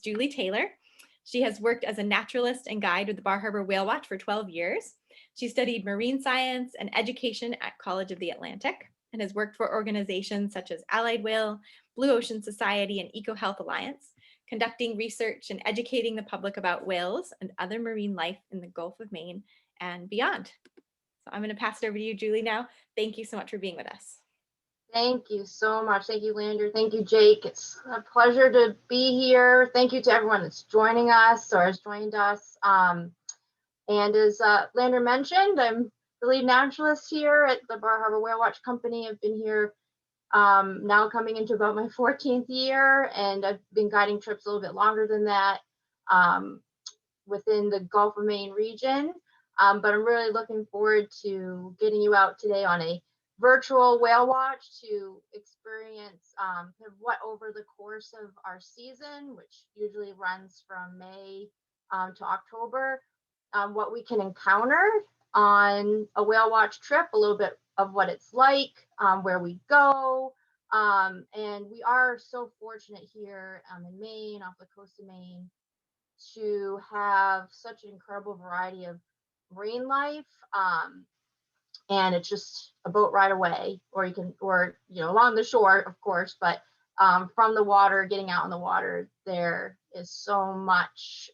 Julie Taylor. She has worked as a naturalist and guide with the Bar Harbor Whale Watch for 12 years. She studied marine science and education at College of the Atlantic and has worked for organizations such as Allied Whale, Blue Ocean Society, and EcoHealth Alliance, conducting research and educating the public about whales and other marine life in the Gulf of Maine and beyond. So I'm going to pass it over to you, Julie, now. Thank you so much for being with us. Thank you so much. Thank you, Lander. Thank you, Jake. It's a pleasure to be here. Thank you to everyone that's joining us or has joined us. And as Lander mentioned, I'm the lead naturalist here at the Bar Harbor Whale Watch Company. I've been here now coming into about my 14th year, and I've been guiding trips a little bit longer than that within the Gulf of Maine region. But I'm really looking forward to getting you out today on a virtual whale watch to experience what over the course of our season, which usually runs from May to October, what we can encounter on a whale watch trip, a little bit of what it's like, where we go. And we are so fortunate here in Maine, off the coast of Maine, to have such an incredible variety of marine life. And it's just a boat ride away, or you can, or, you know, along the shore, of course, but from the water, getting out in the water, there is so much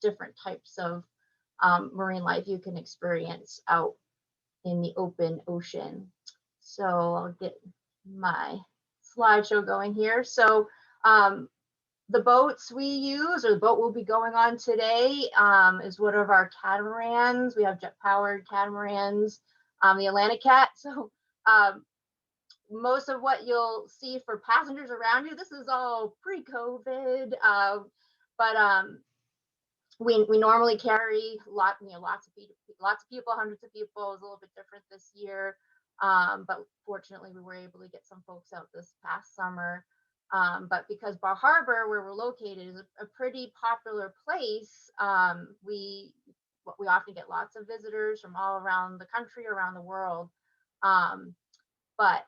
different types of marine life you can experience out in the open ocean. So I'll get my slideshow going here. So the boats we use, or the boat we'll be going on today, is one of our catamarans. We have jet-powered catamarans, the Atlantic Cat. So most of what you'll see for passengers around you, this is all pre-COVID, but we normally carry lots of people, hundreds of people. It's a little bit different this year, but fortunately we were able to get some folks out this past summer. But because Bar Harbor, where we're located, is a pretty popular place, we often get lots of visitors from all around the country, around the world. But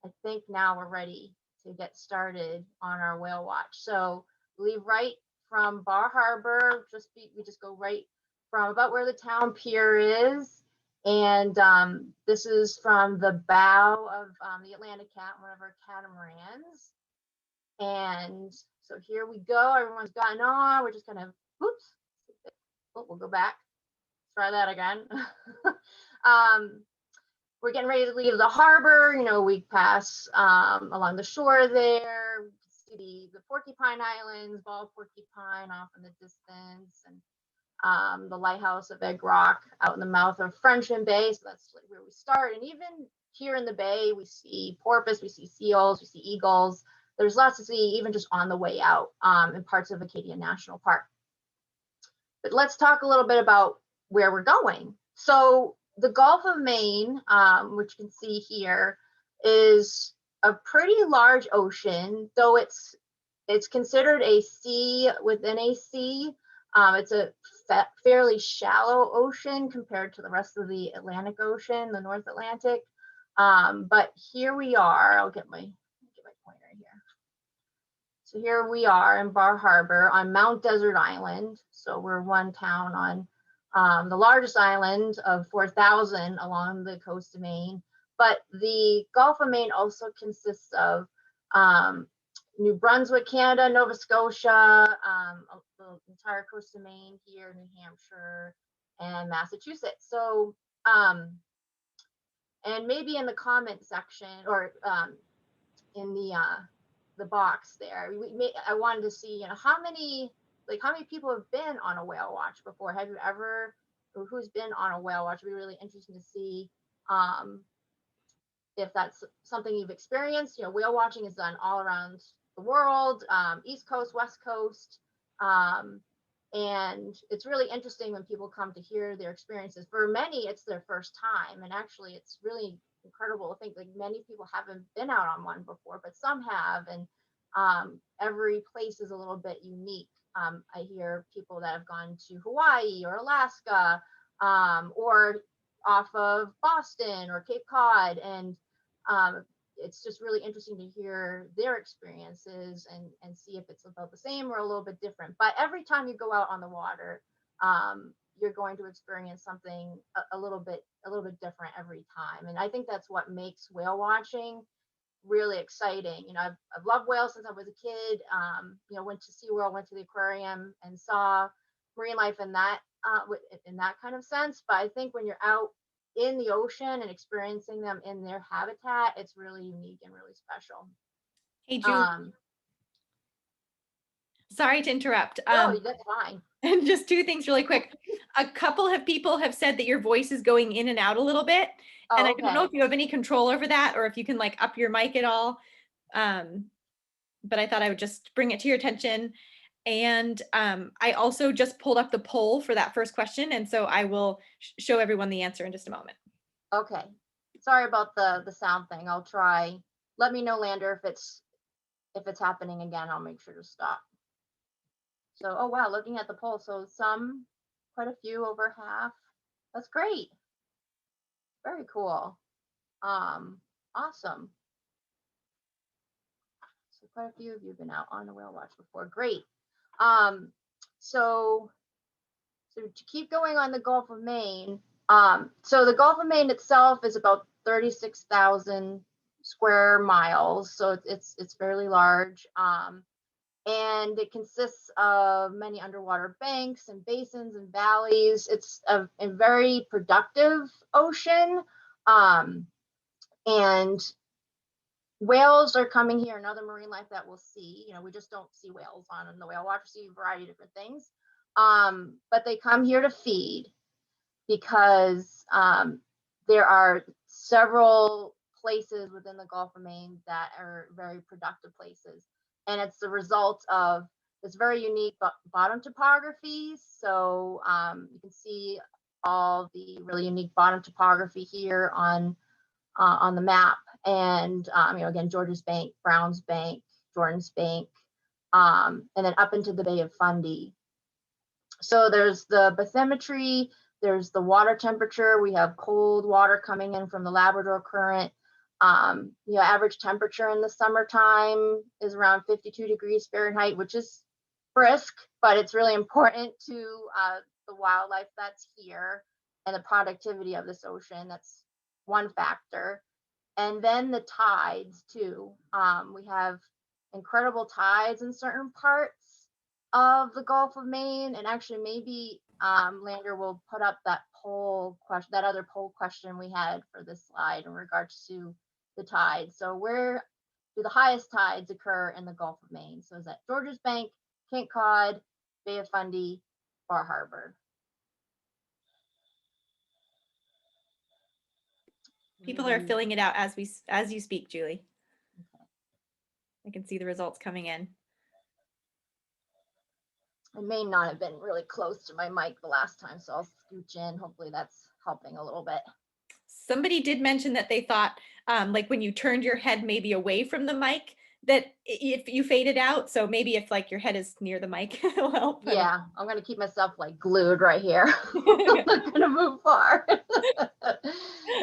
I think now we're ready to get started on our whale watch. So we leave right from Bar Harbor, we just go right from about where the town pier is. And this is from the bow of the Atlantic Cat, one of our catamarans. And so here we go. Everyone's gotten on. We're just kind of, oops. Oh, we'll go back. Try that again. We're getting ready to leave the harbor. You know, we pass along the shore there. See the Porcupine Islands, Bald Porcupine off in the distance, and the lighthouse of Egg Rock out in the mouth of Frenchmen Bay. So that's where we start. And even here in the bay, we see porpoise, we see seals, we see eagles. There's lots to see, even just on the way out in parts of Acadia National Park. But let's talk a little bit about where we're going. So the Gulf of Maine, which you can see here, is a pretty large ocean, though it's considered a sea within a sea. It's a fairly shallow ocean compared to the rest of the Atlantic Ocean, the North Atlantic. But here we are. I'll get my pointer here. So here we are in Bar Harbor on Mount Desert Island. So we're one town on the largest island of 4,000 along the coast of Maine. But the Gulf of Maine also consists of New Brunswick, Canada, Nova Scotia, the entire coast of Maine here, New Hampshire, and Massachusetts. So, and maybe in the comment section or in the box there, I wanted to see, you know, how many people have been on a whale watch before? Have you ever, or who's been on a whale watch? It'd be really interesting to see if that's something you've experienced. You know, whale watching is done all around the world, East Coast, West Coast. And it's really interesting when people come to hear their experiences. For many, it's their first time. And actually, it's really incredible to think like many people haven't been out on one before, but some have. And every place is a little bit unique. I hear people that have gone to Hawaii or Alaska, or off of Boston or Cape Cod. And it's just really interesting to hear their experiences and see if it's about the same or a little bit different. But every time you go out on the water, you're going to experience something a little bit different every time. And I think that's what makes whale watching really exciting. I've loved whales since I was a kid. Went to SeaWorld, went to the aquarium, and saw marine life in that kind of sense. But I think when you're out in the ocean and experiencing them in their habitat, it's really unique and really special. Hey, Julie. Sorry to interrupt. No, that's fine. And just two things really quick. A couple of people have said that your voice is going in and out a little bit. And I don't know if you have any control over that or if you can like up your mic at all. But I thought I would just bring it to your attention. And I also just pulled up the poll for that first question. And so I will show everyone the answer in just a moment. Okay. Sorry about the sound thing. I'll try. Let me know, Lander, if it's happening again. I'll make sure to stop. So, oh wow, looking at the poll, so quite a few, over half. That's great. Very cool. Awesome. So quite a few of you have been out on a whale watch before. Great. So to keep going on the Gulf of Maine, so the Gulf of Maine itself is about 36,000 square miles, so it's fairly large. And it consists of many underwater banks and basins and valleys. It's a very productive ocean. And whales are coming here, another marine life that we'll see. We just don't see whales on the whale watch, we see a variety of different things. But they come here to feed because there are several places within the Gulf of Maine that are very productive places. And it's the result of this very unique bottom topography. So you can see all the really unique bottom topography here on the map. And again, George's Bank, Brown's Bank, Jordan's Bank, and then up into the Bay of Fundy. So there's the bathymetry, there's the water temperature. We have cold water coming in from the Labrador Current. Average temperature in the summertime is around 52 degrees Fahrenheit, which is brisk, but it's really important to the wildlife that's here and the productivity of this ocean. That's one factor. And then the tides too. We have incredible tides in certain parts of the Gulf of Maine, and actually maybe Lander will put up that poll question, that other poll question we had for this slide in regards to the tides. So where do the highest tides occur in the Gulf of Maine? So is that George's Bank, Cape Cod, Bay of Fundy, Bar Harbor? People are filling it out as you speak, Julie. Okay. I can see the results coming in. I may not have been really close to my mic the last time, so I'll scooch in. Hopefully that's helping a little bit. Somebody did mention that they thought like when you turned your head maybe away from the mic, that if you faded out, so maybe if like your head is near the mic, it'll help. Yeah, I'm gonna keep myself like glued right here. I'm not gonna move far.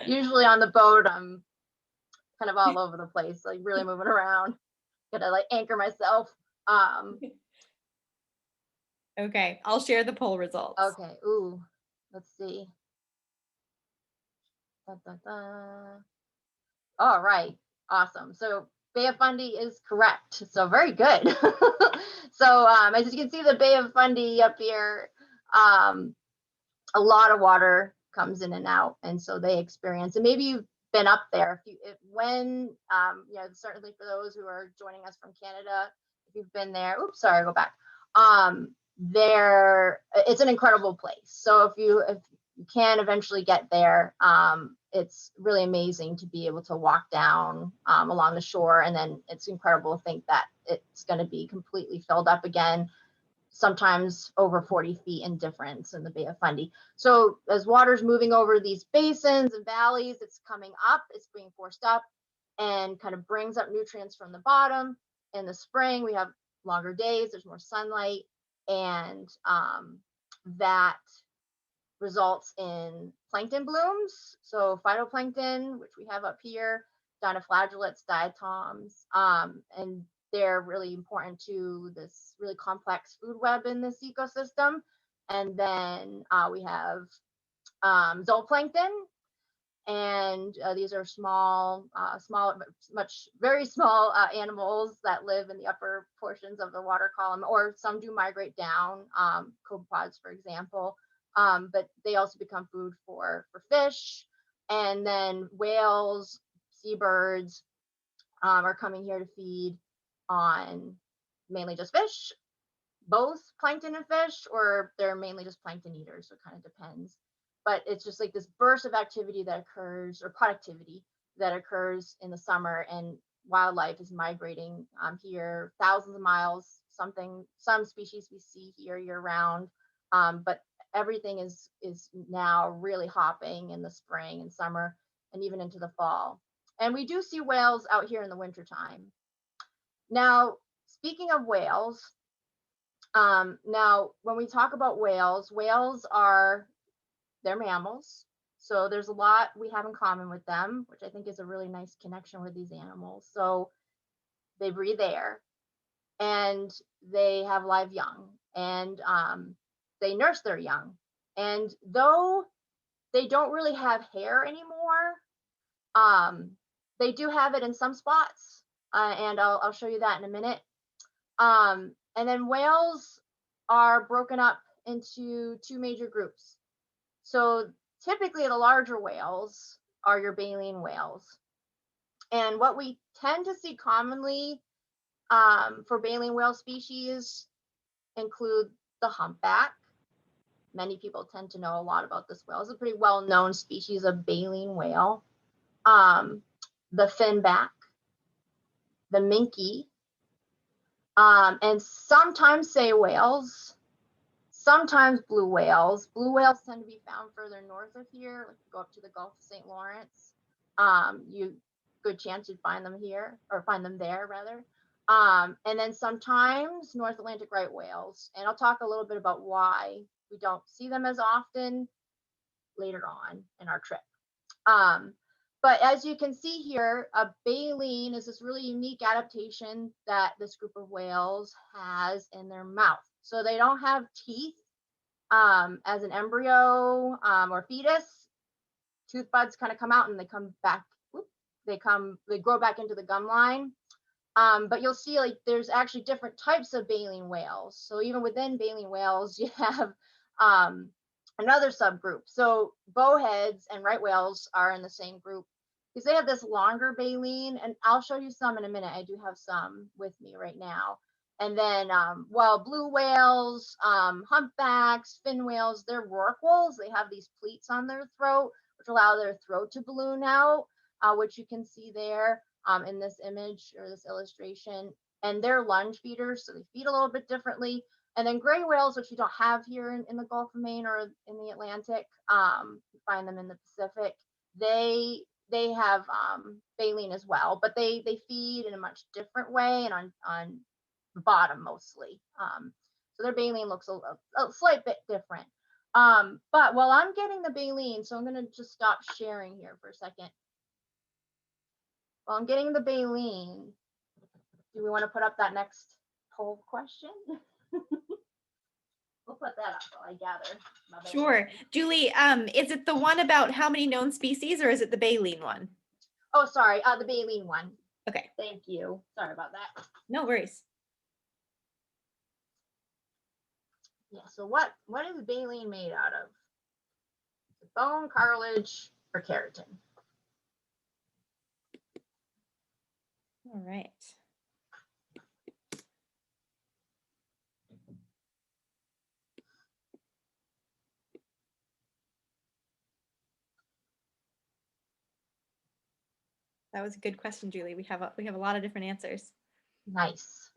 Usually on the boat, I'm kind of all over the place, like really moving around. Gotta like anchor myself. Okay, I'll share the poll results. Okay, ooh, let's see. Da, da, da. All right, awesome. So Bay of Fundy is correct. So very good. So as you can see, the Bay of Fundy up here, a lot of water comes in and out, and so they experience. And maybe you've been up there. Certainly for those who are joining us from Canada, if you've been there. Oops, sorry, go back. It's an incredible place. So if you can eventually get there, it's really amazing to be able to walk down along the shore, and then it's incredible to think that it's going to be completely filled up again, sometimes over 40 feet in difference in the Bay of Fundy. So as water's moving over these basins and valleys, it's coming up, it's being forced up and kind of brings up nutrients from the bottom. In the spring, we have longer days, there's more sunlight, and that results in plankton blooms. So phytoplankton, which we have up here, dinoflagellates, diatoms, and they're really important to this really complex food web in this ecosystem. And then we have zooplankton, and these are very small animals that live in the upper portions of the water column, or some do migrate down, copepods, for example. But they also become food for fish. And then whales, seabirds are coming here to feed on mainly just fish, both plankton and fish, or they're mainly just plankton eaters, so it kind of depends. But it's just like this burst of activity that occurs, or productivity that occurs in the summer, and wildlife is migrating here thousands of miles. Some species we see here year round, but everything is now really hopping in the spring and summer and even into the fall. And we do see whales out here in the wintertime. Now, speaking of whales, now when we talk about whales, they're mammals. So there's a lot we have in common with them, which I think is a really nice connection with these animals. So they breathe air, and they have live young, and they nurse their young. And though they don't really have hair anymore, they do have it in some spots, and I'll show you that in a minute. And then whales are broken up into two major groups. So typically the larger whales are your baleen whales. And what we tend to see commonly for baleen whale species include the humpback. Many people tend to know a lot about this whale. It's a pretty well-known species of baleen whale. The finback, the minky, and sometimes sei whales, sometimes blue whales. Blue whales tend to be found further north of here, like go up to the Gulf of St. Lawrence. Good chance you'd find them here, or find them there rather. And then sometimes North Atlantic right whales. And I'll talk a little bit about why we don't see them as often later on in our trip. But as you can see here, a baleen is this really unique adaptation that this group of whales has in their mouth. So they don't have teeth as an embryo or fetus. Tooth buds kind of come out and they come back. They grow back into the gum line. But you'll see like there's actually different types of baleen whales. So even within baleen whales, you have another subgroup. So bowheads and right whales are in the same group because they have this longer baleen, and I'll show you some in a minute. I do have some with me right now. And then blue whales, humpbacks, fin whales, they're rorquals. They have these pleats on their throat, which allow their throat to balloon out, which you can see there in this image or this illustration. And they're lunge feeders, so they feed a little bit differently. And then gray whales, which you don't have here in the Gulf of Maine or in the Atlantic, you find them in the Pacific. They have baleen as well, but they feed in a much different way and on the bottom mostly. So their baleen looks a slight bit different. But while I'm getting the baleen, so I'm going to just stop sharing here for a second. While I'm getting the baleen, do we want to put up that next poll question? We'll put that up while I gather. Sure. Julie, is it the one about how many known species, or is it the baleen one? Oh, sorry, the baleen one. Okay. Thank you. Sorry about that. No worries. Yeah, so what is baleen made out of? Bone, cartilage, or keratin? All right. That was a good question, Julie. We have a lot of different answers. Nice.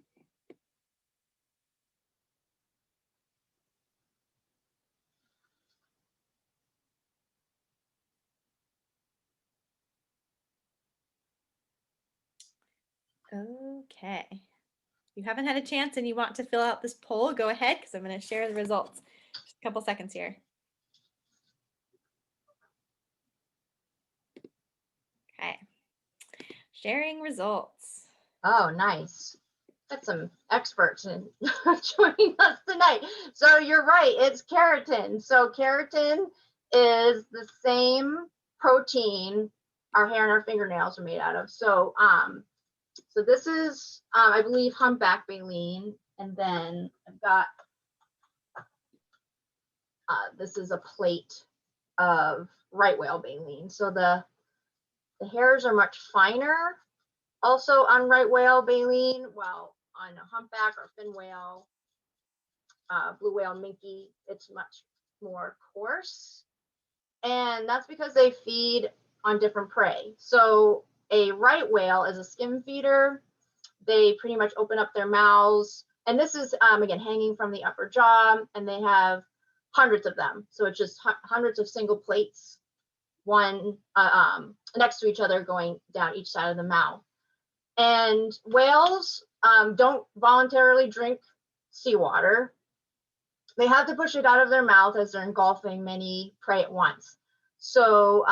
Okay. If you haven't had a chance and you want to fill out this poll, go ahead because I'm going to share the results. Just a couple seconds here. Okay. sharing results. Oh, nice. Got some experts in joining us tonight. So you're right, it's keratin. So keratin is the same protein our hair and our fingernails are made out of. So so this is I believe humpback baleen, and then I've got this is a plate of right whale baleen. So the hairs are much finer also on right whale baleen, while on a humpback or fin whale, blue whale, minky, it's much more coarse. And that's because they feed on different prey. So a right whale is a skim feeder. They pretty much open up their mouths. And this is, again, hanging from the upper jaw, and they have hundreds of them. So it's just hundreds of single plates, one next to each other, going down each side of the mouth. And whales don't voluntarily drink seawater. They have to push it out of their mouth as they're engulfing many prey at once. So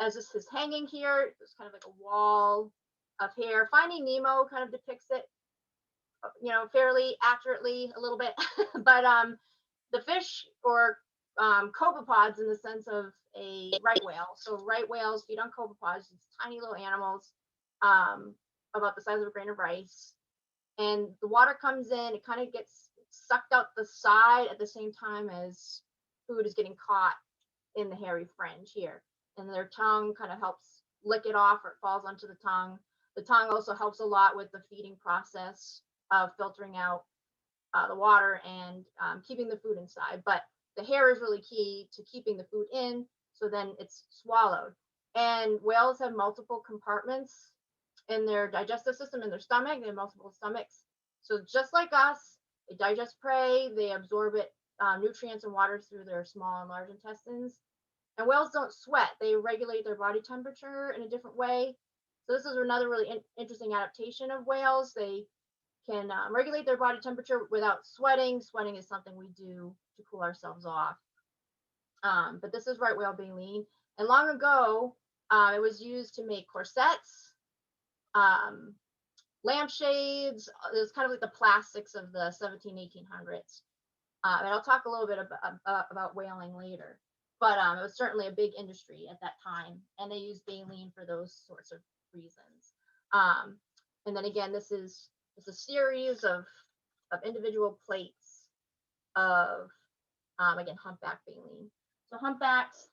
as this is hanging here, there's kind of like a wall of hair. Finding Nemo kind of depicts it, you know, fairly accurately a little bit. But the fish, or copepods in the sense of a right whale. So right whales feed on copepods, these tiny little animals about the size of a grain of rice. And the water comes in, it kind of gets sucked out the side at the same time as food is getting caught in the hairy fringe here. And their tongue kind of helps lick it off, or it falls onto the tongue. The tongue also helps a lot with the feeding process of filtering out the water and keeping the food inside. But the hair is really key to keeping the food in, so then it's swallowed. And whales have multiple compartments in their digestive system, in their stomach. They have multiple stomachs. So just like us, they digest prey, they absorb it, nutrients and water, through their small and large intestines. And whales don't sweat. They regulate their body temperature in a different way. So this is another really interesting adaptation of whales. They can regulate their body temperature without sweating. Sweating is something we do to cool ourselves off. But this is right whale baleen. And long ago, it was used to make corsets, lampshades. It was kind of like the plastics of the 1800s. And I'll talk a little bit about whaling later. But it was certainly a big industry at that time, and they used baleen for those sorts of reasons. And then again, this is a series of individual plates of, again, humpback baleen. So humpbacks,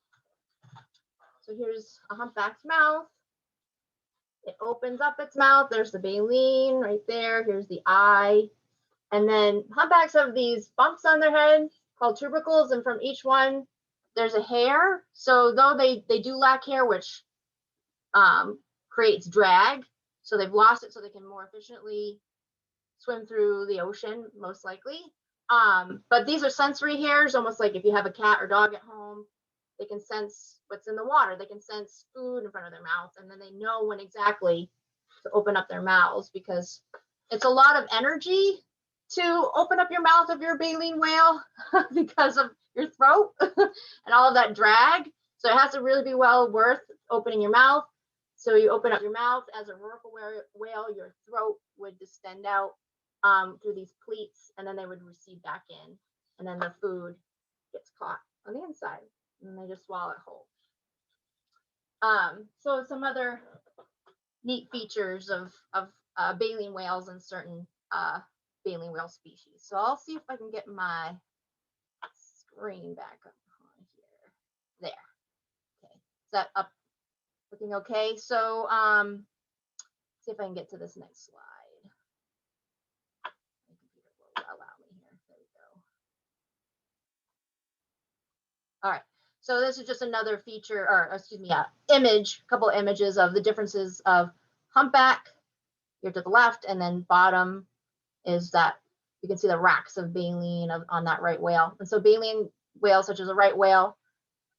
so here's a humpback's mouth. It opens up its mouth. There's the baleen right there. Here's the eye. And then humpbacks have these bumps on their head called tubercles, and from each one, there's a hair. So though they do lack hair, which creates drag, so they've lost it so they can more efficiently swim through the ocean, most likely. But these are sensory hairs, almost like if you have a cat or dog at home, they can sense what's in the water. They can sense food in front of their mouth, and then they know when exactly to open up their mouths, because it's a lot of energy to open up your mouth if you're a baleen whale because of your throat and all of that drag. So it has to really be well worth opening your mouth. So you open up your mouth. As a rorqual whale, your throat would distend out through these pleats, and then they would recede back in, and then the food gets caught on the inside, and they just swallow it whole. So some other neat features of baleen whales and certain baleen whale species. So I'll see if I can get my screen back up on here. There. Okay. Is that up? Looking okay? So see if I can get to this next slide. My computer will allow me here. There we go. All right. So this is just another feature, or excuse me, image, a couple of images of the differences of humpback here to the left, and then bottom is that you can see the racks of baleen on that right whale. And so baleen whales, such as a right whale,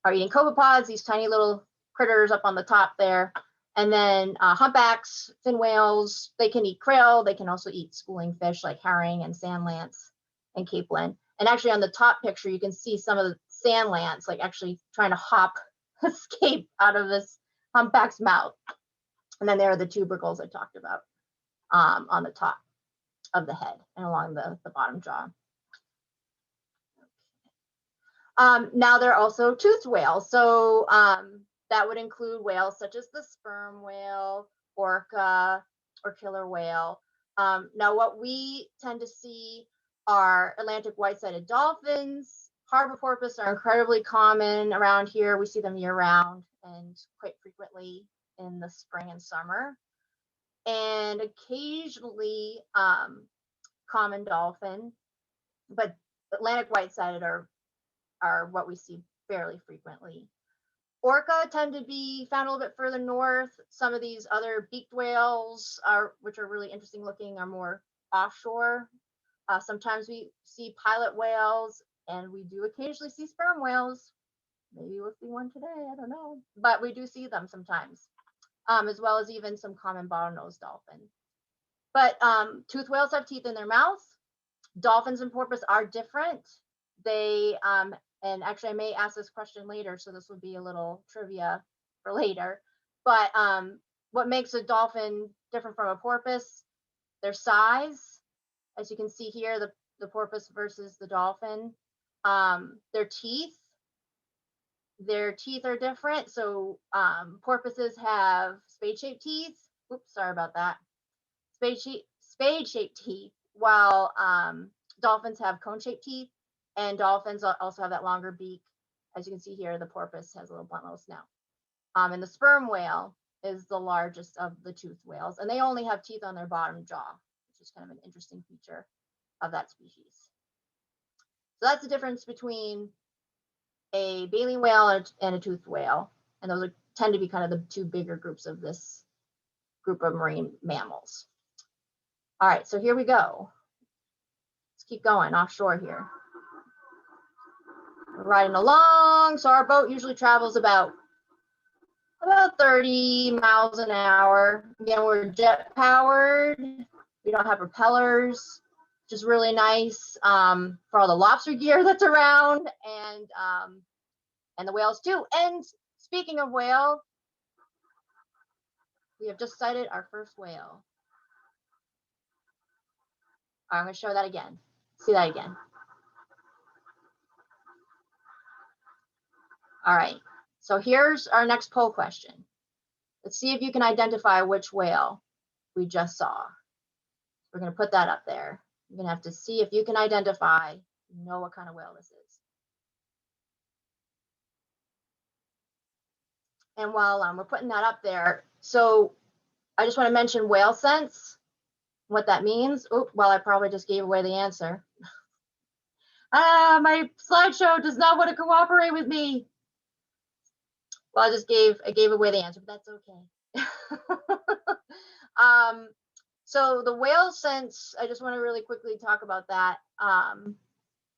are eating copepods, these tiny little critters up on the top there. And then humpbacks, fin whales, they can eat krill. They can also eat schooling fish like herring and sand lance and capelin. And actually on the top picture, you can see some of the sand lance like actually trying to escape out of this humpback's mouth. And then there are the tubercles I talked about on the top of the head and along the bottom jaw. Now there are also toothed whales. So that would include whales such as the sperm whale, orca, or killer whale. Now what we tend to see are Atlantic white-sided dolphins. Harbor porpoise are incredibly common around here. We see them year-round and quite frequently in the spring and summer. And occasionally common dolphin, but Atlantic white-sided are what we see fairly frequently. Orca tend to be found a little bit further north. Some of these other beaked whales, which are really interesting looking, are more offshore. Sometimes we see pilot whales, and we do occasionally see sperm whales. Maybe we'll see one today, I don't know. But we do see them sometimes, as well as even some common bottlenose dolphin. But toothed whales have teeth in their mouth. Dolphins and porpoise are different. They, and actually I may ask this question later, so this would be a little trivia for later. But what makes a dolphin different from a porpoise? Their size. As you can see here, the porpoise versus the dolphin. Their teeth. Their teeth are different. So porpoises have spade-shaped teeth. Oops, sorry about that. Spade-shaped teeth, while dolphins have cone-shaped teeth, and dolphins also have that longer beak. As you can see here, the porpoise has a little blunt little snout. And the sperm whale is the largest of the toothed whales, and they only have teeth on their bottom jaw, which is kind of an interesting feature of that species. So that's the difference between a baleen whale and a toothed whale, and those tend to be kind of the two bigger groups of this group of marine mammals. All right, so here we go. Let's keep going offshore here. We're riding along, so our boat usually travels about 30 miles an hour. Again, we're jet powered. We don't have propellers, which is really nice for all the lobster gear that's around, and the whales too. And speaking of whale, we have just sighted our first whale. All right, I'm going to show that again. See that again. All right, so here's our next poll question. Let's see if you can identify which whale we just saw. We're going to put that up there. You're going to have to see if you can identify, know what kind of whale this is. And while we're putting that up there, so I just want to mention whale sense, what that means. Oh, well, I probably just gave away the answer. My slideshow does not want to cooperate with me. Well, I gave away the answer, but that's okay. So the whale sense, I just want to really quickly talk about that.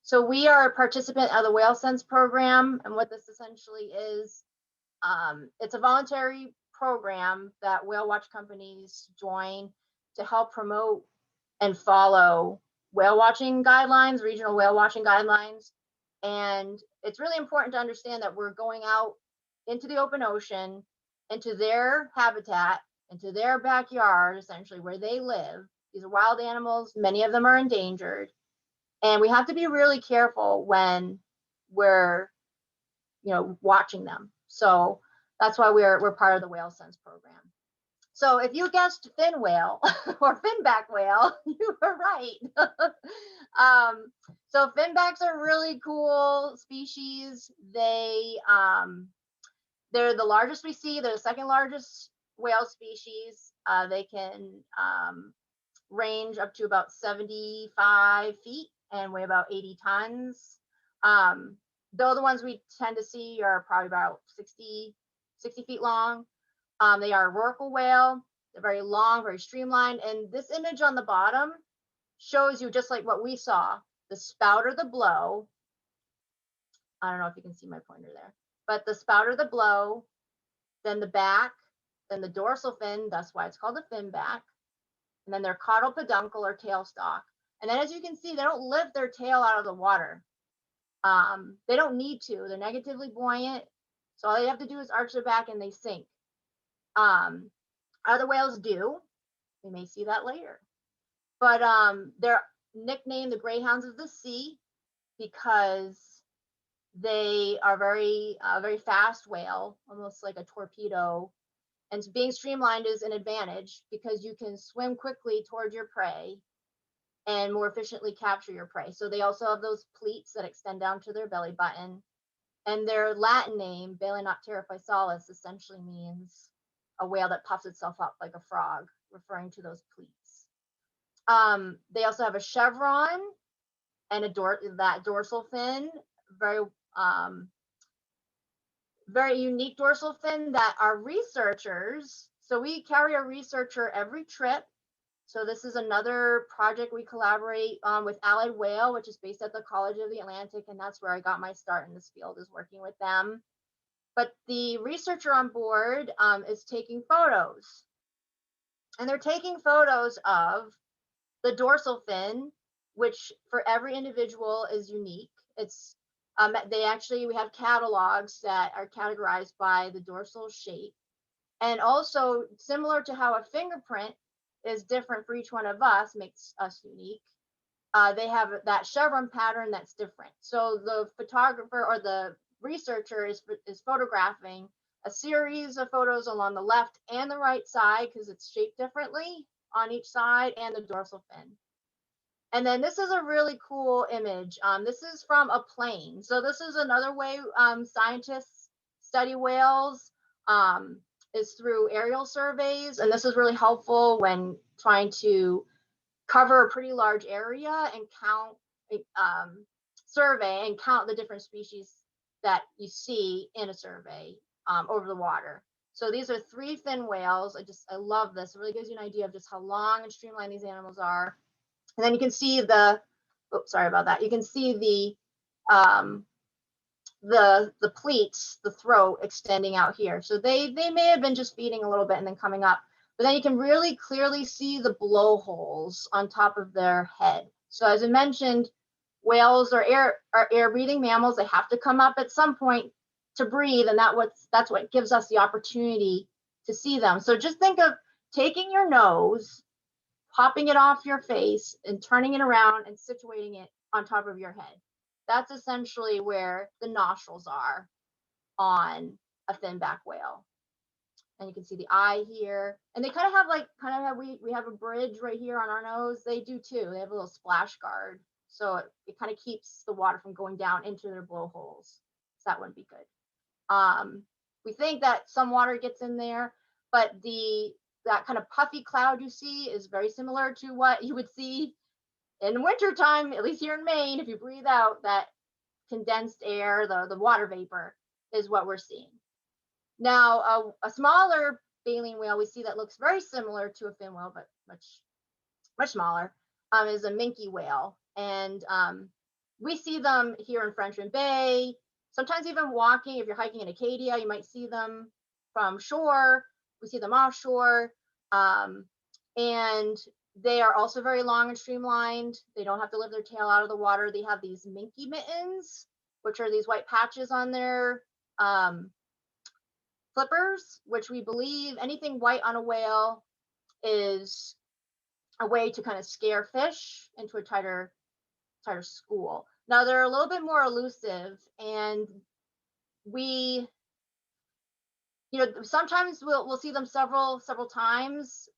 So we are a participant of the whale sense program, and what this essentially is, it's a voluntary program that whale watch companies join to help promote and follow whale watching guidelines, regional whale watching guidelines. And it's really important to understand that we're going out into the open ocean, into their habitat, into their backyard, essentially where they live. These are wild animals. Many of them are endangered. And we have to be really careful when we're, watching them. So that's why we're part of the whale sense program. So if you guessed fin whale or finback whale, you were right. So finbacks are really cool species. They're the largest we see. They're the second largest whale species. They can range up to about 75 feet and weigh about 80 tons. Though the ones we tend to see are probably about 60 feet long. They are a rorqual whale. They're very long, very streamlined. And this image on the bottom shows you just like what we saw, the spout or the blow. I don't know if you can see my pointer there, but the spout or the blow, then the back, then the dorsal fin, that's why it's called a finback, and then their caudal peduncle or tail stalk. And then as you can see, they don't lift their tail out of the water. They don't need to. They're negatively buoyant. So all they have to do is arch their back and they sink. Other whales do. We may see that later. But they're nicknamed the Greyhounds of the sea because they are very fast whale, almost like a torpedo. And being streamlined is an advantage because you can swim quickly towards your prey and more efficiently capture your prey. So they also have those pleats that extend down to their belly button. And their Latin name, Balenoptera physalis, essentially means a whale that puffs itself up like a frog, referring to those pleats. They also have a chevron and that dorsal fin, very unique dorsal fin that our researchers, so we carry a researcher every trip. So this is another project we collaborate with Allied Whale, which is based at the College of the Atlantic, and that's where I got my start in this field, is working with them. But the researcher on board is taking photos. And they're taking photos of the dorsal fin, which for every individual is unique. It's we have catalogs that are categorized by the dorsal shape. And also, similar to how a fingerprint is different for each one of us, makes us unique, they have that chevron pattern that's different. So the photographer or the researcher is photographing a series of photos along the left and the right side because it's shaped differently on each side, and the dorsal fin. And then this is a really cool image. This is from a plane. So this is another way scientists study whales, is through aerial surveys. And this is really helpful when trying to cover a pretty large area and survey and count the different species that you see in a survey over the water. So these are 3 fin whales. I love this. It really gives you an idea of just how long and streamlined these animals are. And then you can see you can see the pleats, the throat extending out here. So they may have been just feeding a little bit and then coming up, but then you can really clearly see the blowholes on top of their head. So as I mentioned, whales are air breathing mammals. They have to come up at some point to breathe, and that's what gives us the opportunity to see them. So just think of taking your nose, popping it off your face, and turning it around and situating it on top of your head. That's essentially where the nostrils are on a finback whale. And you can see the eye here. And they kind of have we have a bridge right here on our nose. They do too. They have a little splash guard. So it kind of keeps the water from going down into their blowholes. So that wouldn't be good. We think that some water gets in there, but that kind of puffy cloud you see is very similar to what you would see in wintertime, at least here in Maine. If you breathe out that condensed air, the water vapor is what we're seeing. Now, a smaller baleen whale we see that looks very similar to a fin whale, but much smaller, is a Minky Whale. And we see them here in Frenchman Bay. Sometimes even walking, if you're hiking in Acadia, you might see them from shore. We see them offshore. And they are also very long and streamlined. They don't have to lift their tail out of the water. They have these minky mittens, which are these white patches on their flippers, which we believe anything white on a whale is a way to kind of scare fish into a tighter school. Now they're a little bit more elusive, and sometimes we'll see them several times.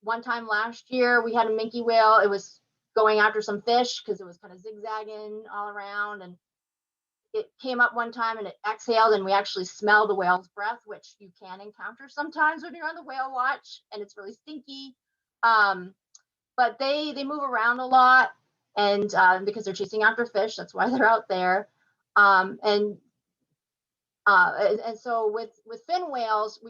One time last year we had a Minky Whale. It was going after some fish because it was kind of zigzagging all around, and it came up one time and it exhaled, and we actually smelled the whale's breath, which you can encounter sometimes when you're on the whale watch, and it's really stinky. But they move around a lot, and because they're chasing after fish, that's why they're out there. And so with fin whales,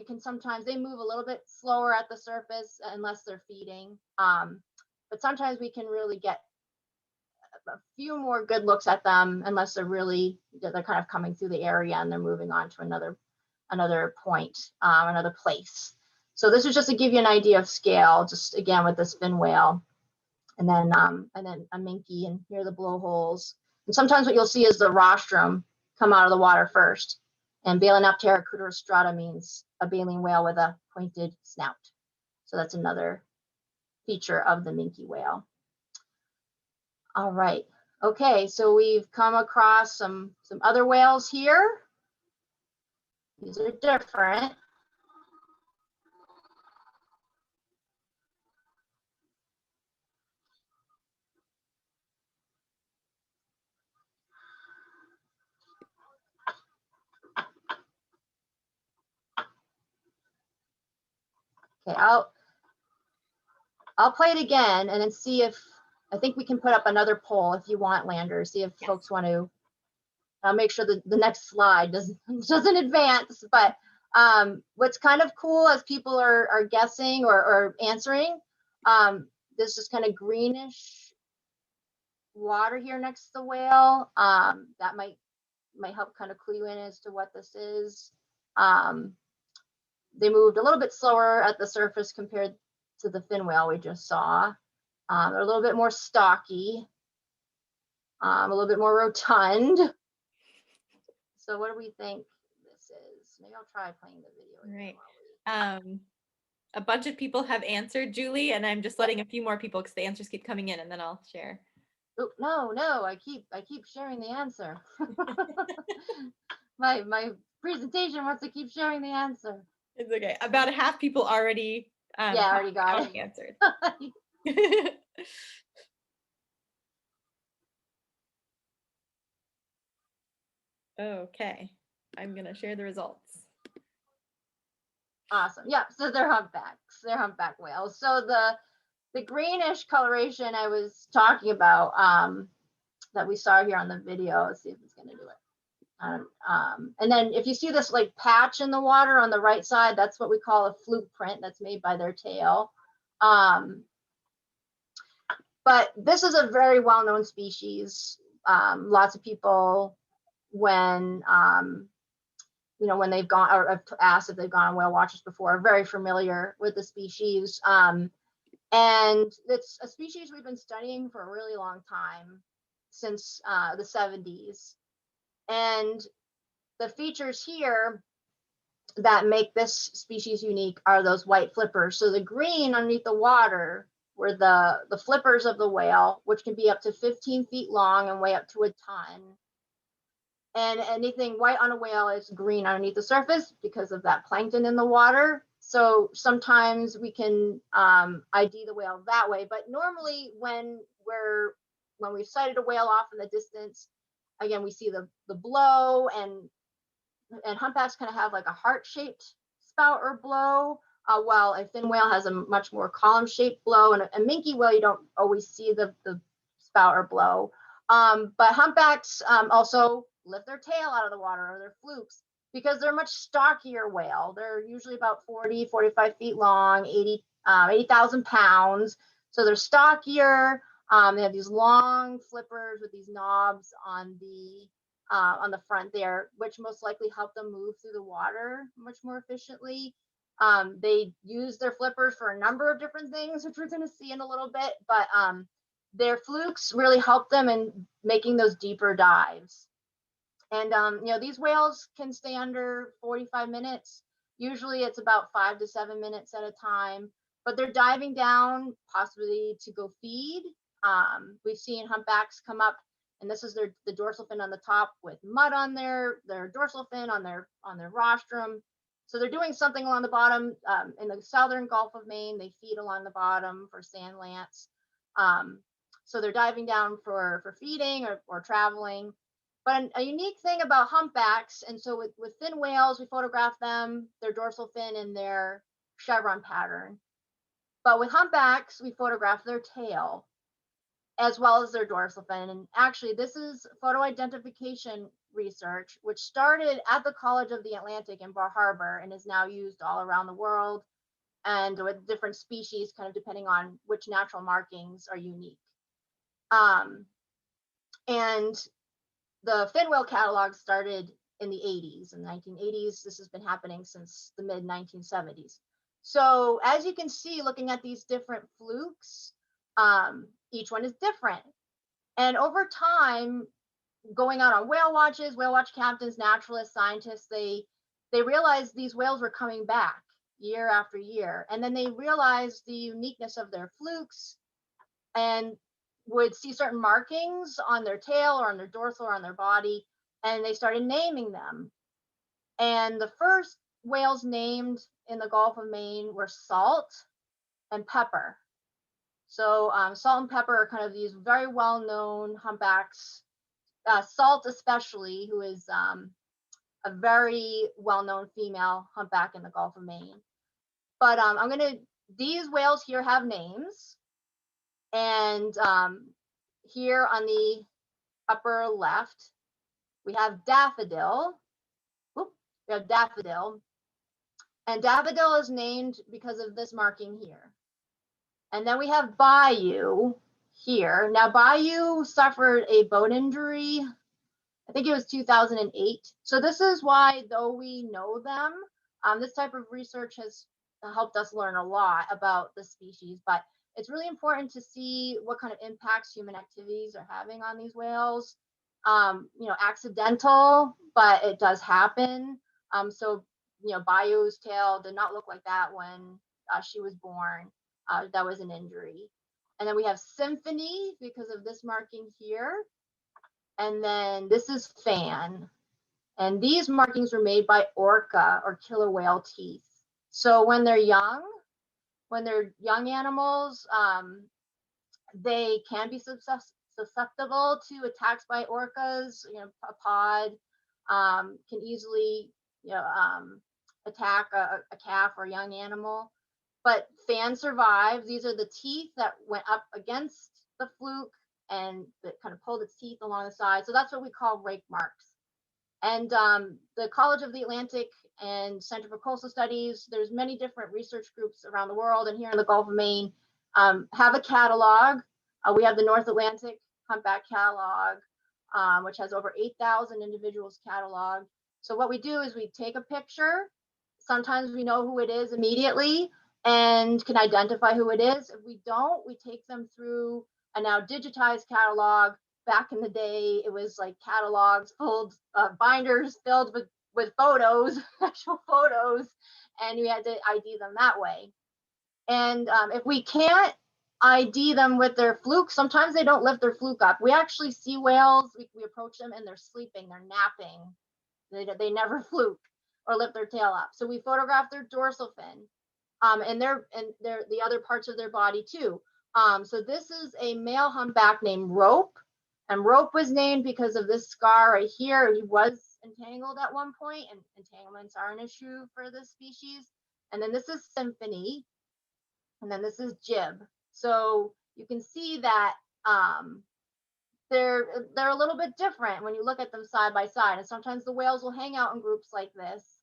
they move a little bit slower at the surface unless they're feeding. But sometimes we can really get a few more good looks at them unless they're kind of coming through the area and they're moving on to another point, another place. So this is just to give you an idea of scale, just again with this fin whale, and then a minky, and here are the blowholes. And sometimes what you'll see is the rostrum come out of the water first. And Balenoptera crudostrata means a baleen whale with a pointed snout. So that's another feature of the minke whale. All right. Okay, so we've come across some other whales here. These are different. Okay, I'll play it again and then see if, I think we can put up another poll if you want, Lander, see if folks want to. I'll make sure that the next slide doesn't advance, but what's kind of cool as people are guessing or answering, this is kind of greenish water here next to the whale. That might help kind of clue you in as to what this is. They moved a little bit slower at the surface compared to the fin whale we just saw. They're a little bit more stocky, a little bit more rotund. So what do we think this is? Maybe I'll try playing the video. Right. A bunch of people have answered, Julie, and I'm just letting a few more people because the answers keep coming in, and then I'll share. Oh, no, I keep sharing the answer. my presentation wants to keep sharing the answer. It's okay. About a half people already already got it. Answered. Okay, I'm gonna share the results. Awesome. Yeah, so they're humpbacks. They're humpback whales. So the greenish coloration I was talking about, that we saw here on the video. Let's see if it's gonna do it. And then if you see this like patch in the water on the right side, that's what we call a fluke print that's made by their tail. But this is a very well-known species. Lots of people, when when they've gone or asked if they've gone on whale watches before, are very familiar with the species. And it's a species we've been studying for a really long time, since the 70s. And the features here that make this species unique are those white flippers. So the green underneath the water were the flippers of the whale, which can be up to 15 feet long and weigh up to a ton. And anything white on a whale is green underneath the surface because of that plankton in the water. So sometimes we can ID the whale that way. But normally when we've sighted a whale off in the distance, again, we see the blow, and humpbacks kind of have like a heart-shaped spout or blow, while a fin whale has a much more column-shaped blow. And a minke whale, you don't always see the spout or blow. But humpbacks also lift their tail out of the water, or their flukes, because they're a much stockier whale. They're usually about 45 feet long, 80,000 pounds. So they're stockier. They have these long flippers with these knobs on the front there, which most likely help them move through the water much more efficiently. They use their flippers for a number of different things, which we're going to see in a little bit, but their flukes really help them in making those deeper dives. And these whales can stay under 45 minutes. Usually it's about 5 to 7 minutes at a time, but they're diving down possibly to go feed. We've seen humpbacks come up, and this is the dorsal fin on the top with mud on their dorsal fin on their rostrum. So they're doing something along the bottom. In the southern Gulf of Maine, they feed along the bottom for sand lance. So they're diving down for feeding or traveling. But a unique thing about humpbacks, and so with fin whales, we photograph them, their dorsal fin and their chevron pattern. But with humpbacks, we photograph their tail as well as their dorsal fin. And actually, this is photo identification research, which started at the College of the Atlantic in Bar Harbor and is now used all around the world, and with different species, kind of depending on which natural markings are unique. And the fin whale catalog started in the 80s, in the 1980s. This has been happening since the mid 1970s. So as you can see, looking at these different flukes, each one is different. And over time, going out on whale watches, whale watch captains, naturalists, scientists, they they realized these whales were coming back year after year. And then they realized the uniqueness of their flukes and would see certain markings on their tail or on their dorsal or on their body. And they started naming them. And the first whales named in the Gulf of Maine were Salt and Pepper. So Salt and Pepper are kind of these very well-known humpbacks. Salt especially, who is a very well-known female humpback in the Gulf of Maine. But these whales here have names. And here on the upper left, we have Daffodil. Whoop, we have Daffodil. And Daffodil is named because of this marking here. And then we have Bayou here. Now, Bayou suffered a boat injury, I think it was 2008. So this is why, though we know them, this type of research has helped us learn a lot about the species. But it's really important to see what kind of impacts human activities are having on these whales. Accidental, but it does happen. So Bayou's tail did not look like that when she was born. That was an injury. And then we have Symphony because of this marking here. And then this is Fan. And these markings were made by orca or killer whale teeth. So when they're young animals, they can be susceptible to attacks by orcas. A pod can easily attack a calf or young animal. But Fan survived. These are the teeth that went up against the fluke and that kind of pulled its teeth along the side. So that's what we call rake marks. And the College of the Atlantic and Center for Coastal Studies, there's many different research groups around the world and here in the Gulf of Maine have a catalog. We have the North Atlantic Humpback Catalog, which has over 8,000 individuals cataloged. So what we do is we take a picture. Sometimes we know who it is immediately and can identify who it is. If we don't, we take them through a now digitized catalog. Back in the day, it was like catalogs filled, binders filled with photos, actual photos, and we had to ID them that way. And if we can't ID them with their fluke, sometimes they don't lift their fluke up. We actually see whales, we approach them and they're sleeping, they're napping. They never fluke or lift their tail up. So we photograph their dorsal fin and the other parts of their body too. So this is a male humpback named Rope. And Rope was named because of this scar right here. He was entangled at one point, and entanglements are an issue for this species. And then this is Symphony, and then this is Jib. So you can see that they're a little bit different when you look at them side by side. And sometimes the whales will hang out in groups like this,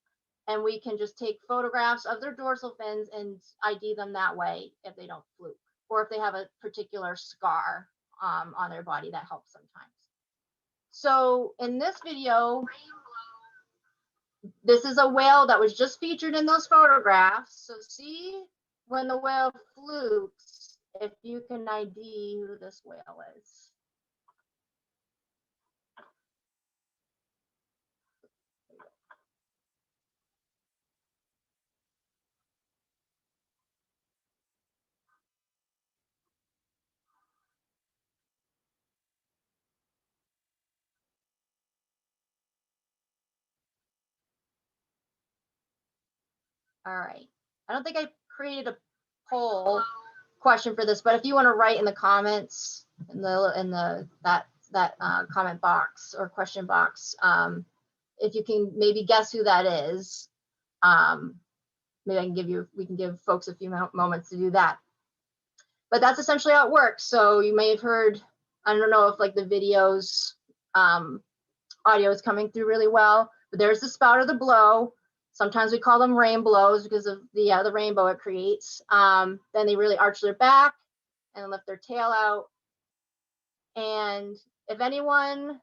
and we can just take photographs of their dorsal fins and ID them that way if they don't fluke, or if they have a particular scar on their body. That helps sometimes. So in this video, this is a whale that was just featured in those photographs. So see when the whale flukes, if you can ID who this whale is. All right. I don't think I created a poll question for this, but if you want to write in the comments in that comment box or question box, if you can maybe guess who that is, maybe we can give folks a few moments to do that. But that's essentially how it works. So you may have heard, I don't know if like the videos audio is coming through really well, but there's the spout or the blow. Sometimes we call them rainbows because of the rainbow it creates. Then they really arch their back and lift their tail out. And if anyone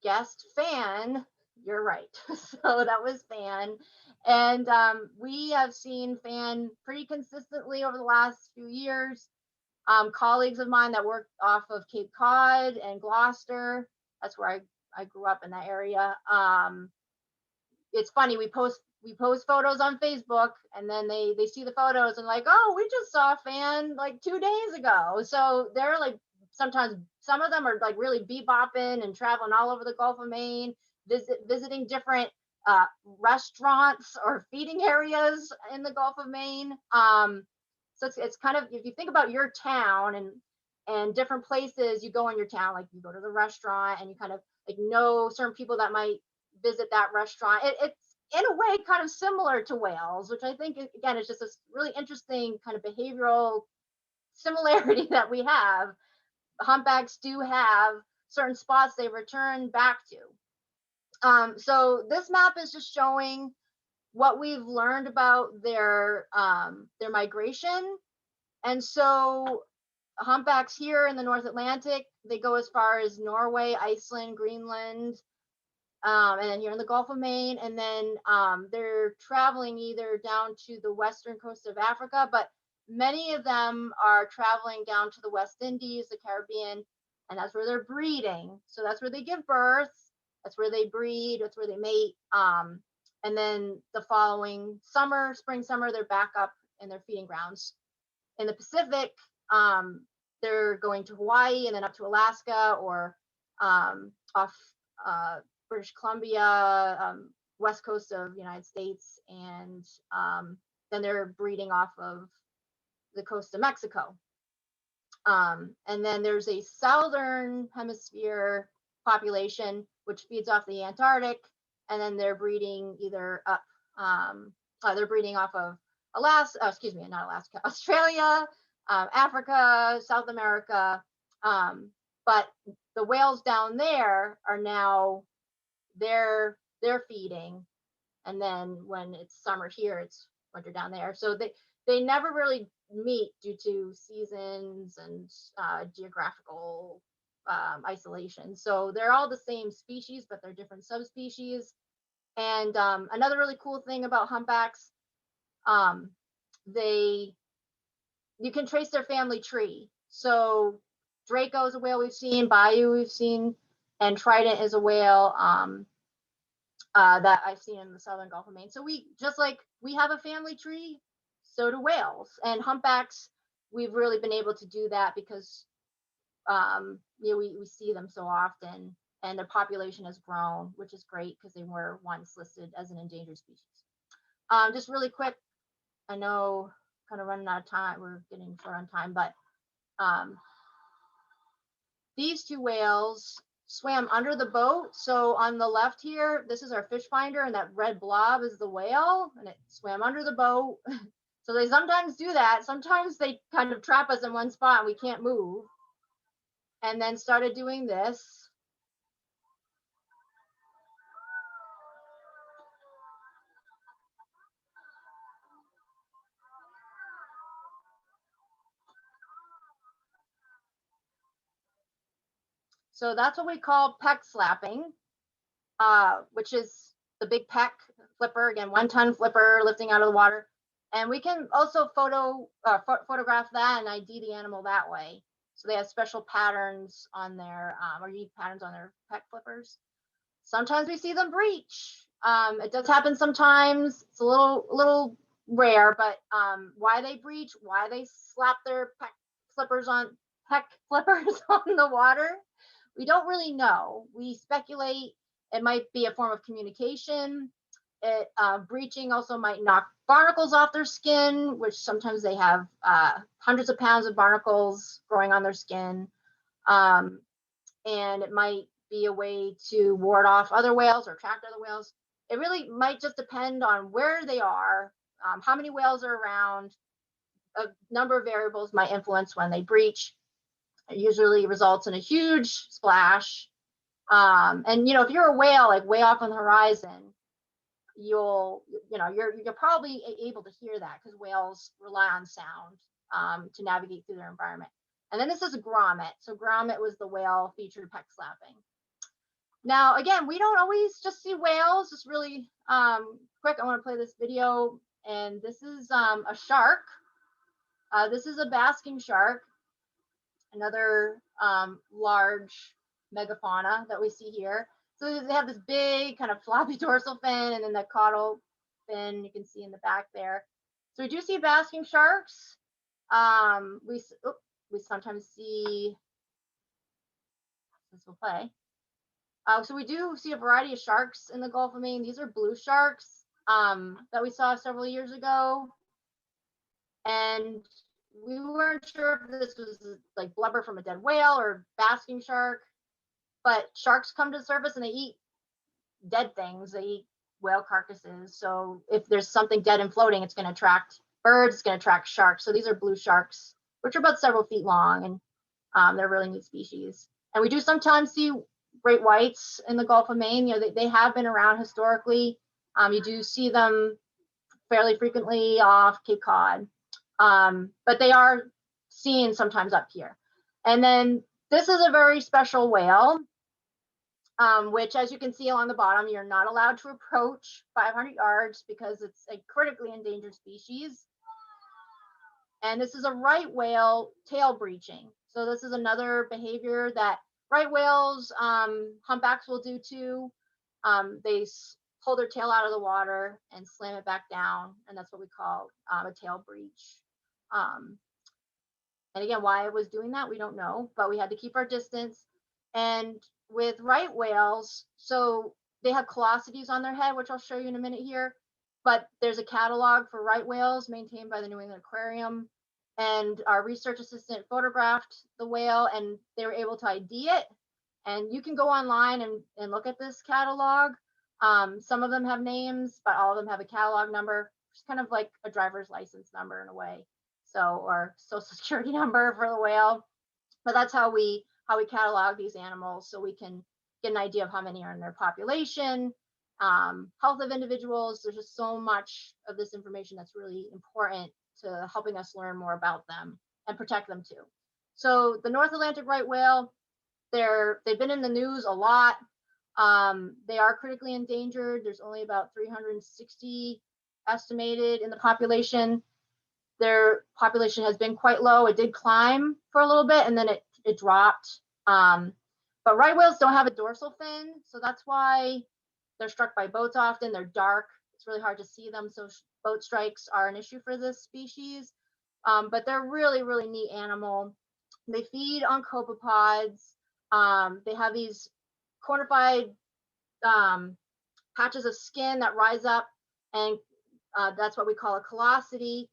guessed Fan, you're right. So that was Fan. And we have seen Fan pretty consistently over the last few years. Colleagues of mine that work off of Cape Cod and Gloucester, that's where I grew up in that area. it's funny, we post photos on Facebook, and then they see the photos and like, oh, we just saw a fan like 2 days ago. So they're like, sometimes some of them are like really bebopping and traveling all over the Gulf of Maine, visiting different restaurants or feeding areas in the Gulf of Maine. So it's kind of, if you think about your town and different places you go in your town, like you go to the restaurant and you kind of like know certain people that might visit that restaurant. It's in a way kind of similar to whales, which I think again is just a really interesting kind of behavioral similarity that we have. Humpbacks do have certain spots they return back to. So this map is just showing what we've learned about their migration. And so humpbacks here in the North Atlantic, they go as far as Norway, Iceland, Greenland, and then here in the Gulf of Maine, and then they're traveling either down to the western coast of Africa, but many of them are traveling down to the West Indies, the Caribbean, and that's where they're breeding. So that's where they give birth, that's where they breed, that's where they mate. And then the following summer, spring, summer, they're back up in their feeding grounds. In the Pacific, they're going to Hawaii and then up to Alaska, or off British Columbia, west coast of the United States, and then they're breeding off of the coast of Mexico. And then there's a southern hemisphere population which feeds off the Antarctic, and then they're breeding either up, they're breeding off of Australia, Africa, South America. But the whales down there are now, they're feeding, and then when it's summer here, it's winter down there. So they never really meet due to seasons and geographical isolation. So they're all the same species, but they're different subspecies. And another really cool thing about humpbacks, you can trace their family tree. So Draco is a whale we've seen, Bayou we've seen, and Trident is a whale that I've seen in the southern Gulf of Maine. So we, just like we have a family tree, so do whales. And humpbacks, we've really been able to do that because we see them so often, and their population has grown, which is great because they were once listed as an endangered species. Just really quick, I know kind of running out of time, we're getting short on time, but these two whales swam under the boat. So on the left here, this is our fish finder, and that red blob is the whale, and it swam under the boat. So they sometimes do that. Sometimes they kind of trap us in one spot and we can't move. And then started doing this. So that's what we call pec slapping, which is the big pec flipper, again, 1-ton flipper lifting out of the water. And we can also photograph that and ID the animal that way. So they have special patterns on their, or unique patterns on their pec flippers. Sometimes we see them breach. It does happen sometimes. It's a little rare, but why they breach, why they slap their pec flippers on the water, we don't really know. We speculate it might be a form of communication. Breaching also might knock barnacles off their skin, which sometimes they have hundreds of pounds of barnacles growing on their skin. And it might be a way to ward off other whales or attract other whales. It really might just depend on where they are, how many whales are around. A number of variables might influence when they breach. It usually results in a huge splash. And if you're a whale like way off on the horizon, you're probably able to hear that because whales rely on sound to navigate through their environment. And then this is a grommet. So grommet was the whale featured pec slapping. Now, again, we don't always just see whales. Just really quick, I want to play this video. And this is a shark. This is a basking shark, another large megafauna that we see here. So they have this big kind of floppy dorsal fin, and then the caudal fin you can see in the back there. So we do see basking sharks. We sometimes see, this will play. So we do see a variety of sharks in the Gulf of Maine. These are blue sharks that we saw several years ago. And we weren't sure if this was like blubber from a dead whale or basking shark, but sharks come to the surface and they eat dead things. They eat whale carcasses. So if there's something dead and floating, it's going to attract birds, it's going to attract sharks. So these are blue sharks, which are about several feet long, and they're a really neat species. And we do sometimes see great whites in the Gulf of Maine. You know, they have been around historically. You do see them fairly frequently off Cape Cod, but they are seen sometimes up here. And then this is a very special whale, which, as you can see along the bottom, you're not allowed to approach 500 yards because it's a critically endangered species. And this is a right whale tail breaching. So this is another behavior that right whales, humpbacks will do too. They pull their tail out of the water and slam it back down, and that's what we call a tail breach. And again, why it was doing that, we don't know, but we had to keep our distance. And with right whales, so they have callosities on their head, which I'll show you in a minute here, but there's a catalog for right whales maintained by the New England Aquarium, and our research assistant photographed the whale and they were able to ID it. And you can go online and look at this catalog. Some of them have names, but all of them have a catalog number. It's kind of like a driver's license number in a way. So, or social security number for the whale. But that's how we catalog these animals, so we can get an idea of how many are in their population, health of individuals. There's just so much of this information that's really important to helping us learn more about them and protect them too. So the North Atlantic right whale, they've been in the news a lot. They are critically endangered. There's only about 360 estimated in the population. Their population has been quite low. It did climb for a little bit and then it dropped. But right whales don't have a dorsal fin, so that's why they're struck by boats often. They're dark. It's really hard to see them, so boat strikes are an issue for this species. But they're really, really neat animal. They feed on copepods. They have these cornified patches of skin that rise up, and that's what we call a callosity.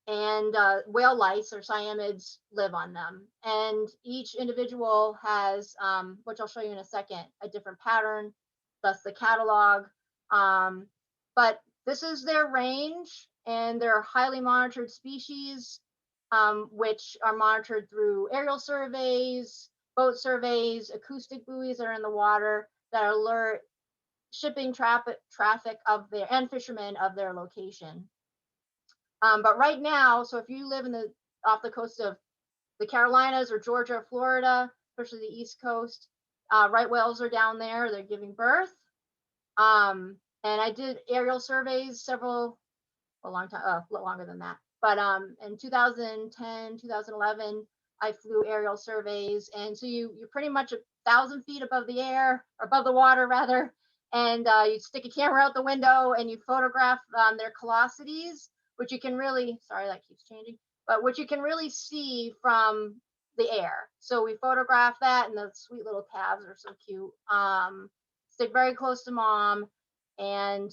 And whale lice or cyanids live on them. And each individual has, which I'll show you in a second, a different pattern, thus the catalog. But this is their range, and they're highly monitored species, which are monitored through aerial surveys, boat surveys, acoustic buoys that are in the water that alert shipping traffic of their and fishermen of their location. But right now, so if you live off the coast of the Carolinas or Georgia or Florida, especially the East Coast, right whales are down there. They're giving birth. And I did aerial surveys a long time, a lot longer than that. But in 2010, 2011, I flew aerial surveys. And so you're pretty much 1,000 feet above the air, or above the water rather. And you stick a camera out the window and you photograph their callosities, which you can really, sorry, that keeps changing, but which you can really see from the air. So we photograph that, and the sweet little calves are so cute. Stick very close to mom. And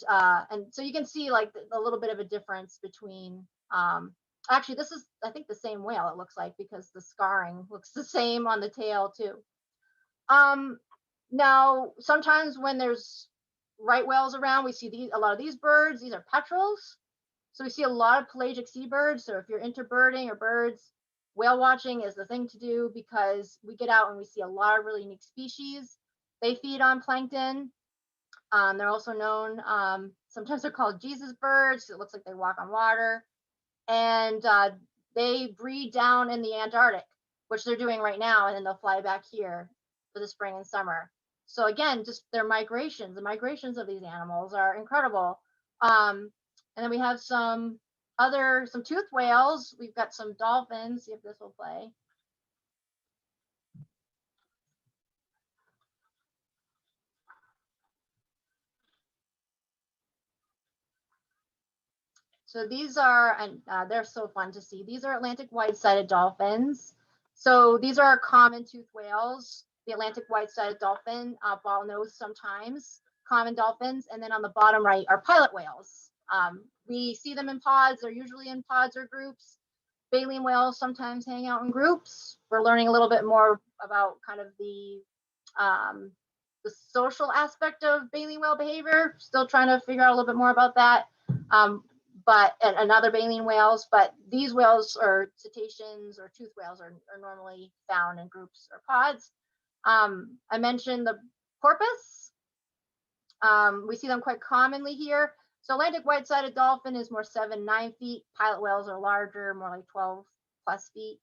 so you can see like a little bit of a difference between, actually this is, I think, the same whale it looks like, because the scarring looks the same on the tail too. Now, sometimes when there's right whales around, we see a lot of these birds. These are petrels. So we see a lot of pelagic seabirds. So if you're into birding or birds, whale watching is the thing to do, because we get out and we see a lot of really unique species. They feed on plankton. They're also known, sometimes they're called Jesus birds. It looks like they walk on water. And they breed down in the Antarctic, which they're doing right now, and then they'll fly back here for the spring and summer. So again, just their migrations, the migrations of these animals are incredible. And then we have some toothed whales. We've got some dolphins. See if this will play. So these are, and they're so fun to see. These are Atlantic white-sided dolphins. So these are common toothed whales. The Atlantic white-sided dolphin, ball nose sometimes, common dolphins, and then on the bottom right are pilot whales. We see them in pods. They're usually in pods or groups. Baleen whales sometimes hang out in groups. We're learning a little bit more about kind of the social aspect of baleen whale behavior. Still trying to figure out a little bit more about that. And other baleen whales, but these whales or cetaceans or toothed whales are normally found in groups or pods. I mentioned the porpoise. We see them quite commonly here. So Atlantic white-sided dolphin is more 7-9 feet. Pilot whales are larger, more like 12 plus feet.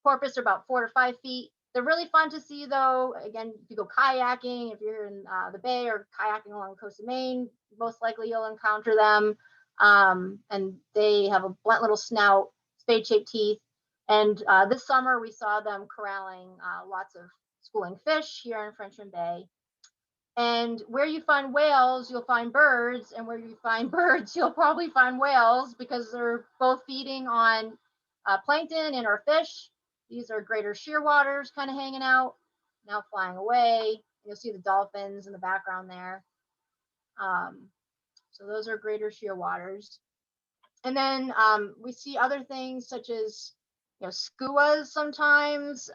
Porpoise are about 4 to 5 feet. They're really fun to see, though. Again, if you go kayaking, if you're in the bay or kayaking along the coast of Maine, most likely you'll encounter them. And they have a blunt little snout, spade-shaped teeth. And this summer we saw them corralling lots of schooling fish here in Frenchman Bay. And where you find whales, you'll find birds, and where you find birds, you'll probably find whales, because they're both feeding on plankton and our fish. These are greater shearwaters kind of hanging out, now flying away. You'll see the dolphins in the background there. So those are greater shearwaters. And then we see other things such as, skuas sometimes,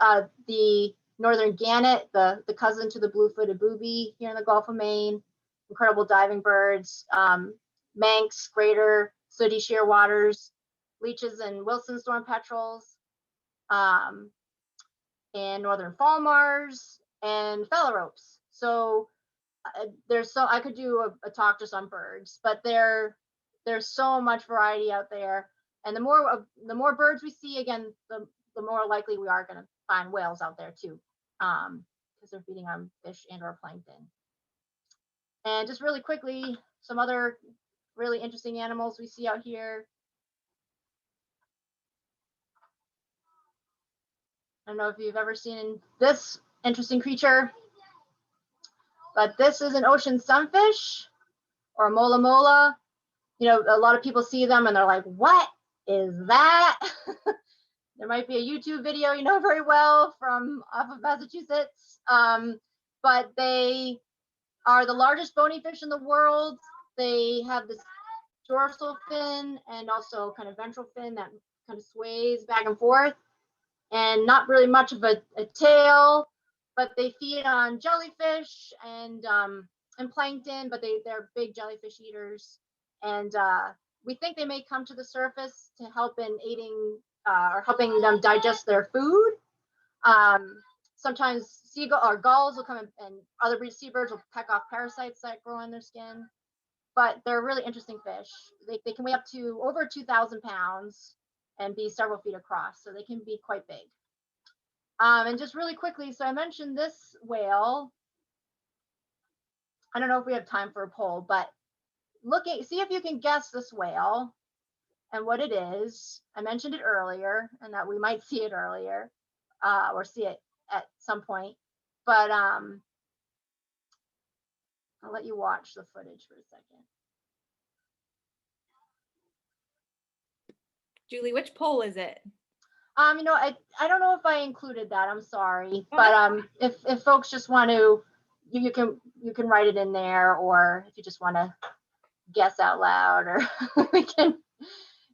the northern gannet, the cousin to the blue-footed booby here in the Gulf of Maine, incredible diving birds, Manx, greater sooty shearwaters, leeches and Wilson storm petrels, and northern fulmars and phalaropes. So I could do a talk just on birds, but there's so much variety out there. And the more birds we see, again, the more likely we are going to find whales out there too, because they're feeding on fish and or plankton. And just really quickly, some other really interesting animals we see out here. I don't know if you've ever seen this interesting creature, but this is an ocean sunfish, or a mola mola. A lot of people see them and they're like, what is that? There might be a YouTube video you know very well from off of Massachusetts, but they are the largest bony fish in the world. They have this dorsal fin and also kind of ventral fin that kind of sways back and forth, and not really much of a tail, but they feed on jellyfish and plankton, but they're big jellyfish eaters. And we think they may come to the surface to help in aiding or helping them digest their food. Sometimes seagull or gulls will come and other breed seabirds will peck off parasites that grow on their skin. But they're a really interesting fish. They can weigh up to over 2,000 pounds and be several feet across, so they can be quite big. And just really quickly, so I mentioned this whale. I don't know if we have time for a poll, but see if you can guess this whale and what it is. I mentioned it earlier, and that we might see it earlier, or see it at some point. But I'll let you watch the footage for a second. Julie, which poll is it? I don't know if I included that. I'm sorry, but if folks just want to, you can write it in there, or if you just want to guess out loud, or we can.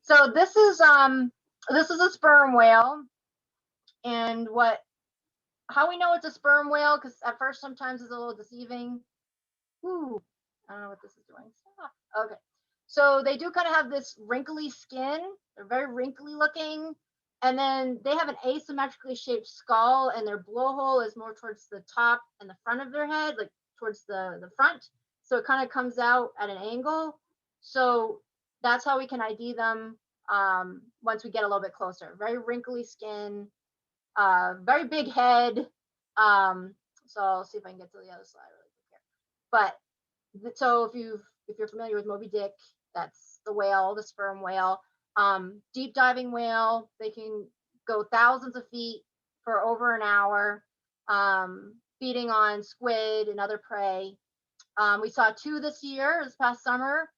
So this is a sperm whale, and how we know it's a sperm whale, because at first sometimes it's a little deceiving. Ooh, I don't know what this is doing. Stop. Okay, so they do kind of have this wrinkly skin. They're very wrinkly looking. And then they have an asymmetrically shaped skull, and their blowhole is more towards the top and the front of their head, like towards the front. So it kind of comes out at an angle. So that's how we can ID them once we get a little bit closer. Very wrinkly skin, very big head. So I'll see if I can get to the other slide really quick here. But so if you're familiar with Moby Dick, that's the whale, the sperm whale. Deep diving whale, they can go thousands of feet for over an hour, feeding on squid and other prey. We saw 2 this past summer.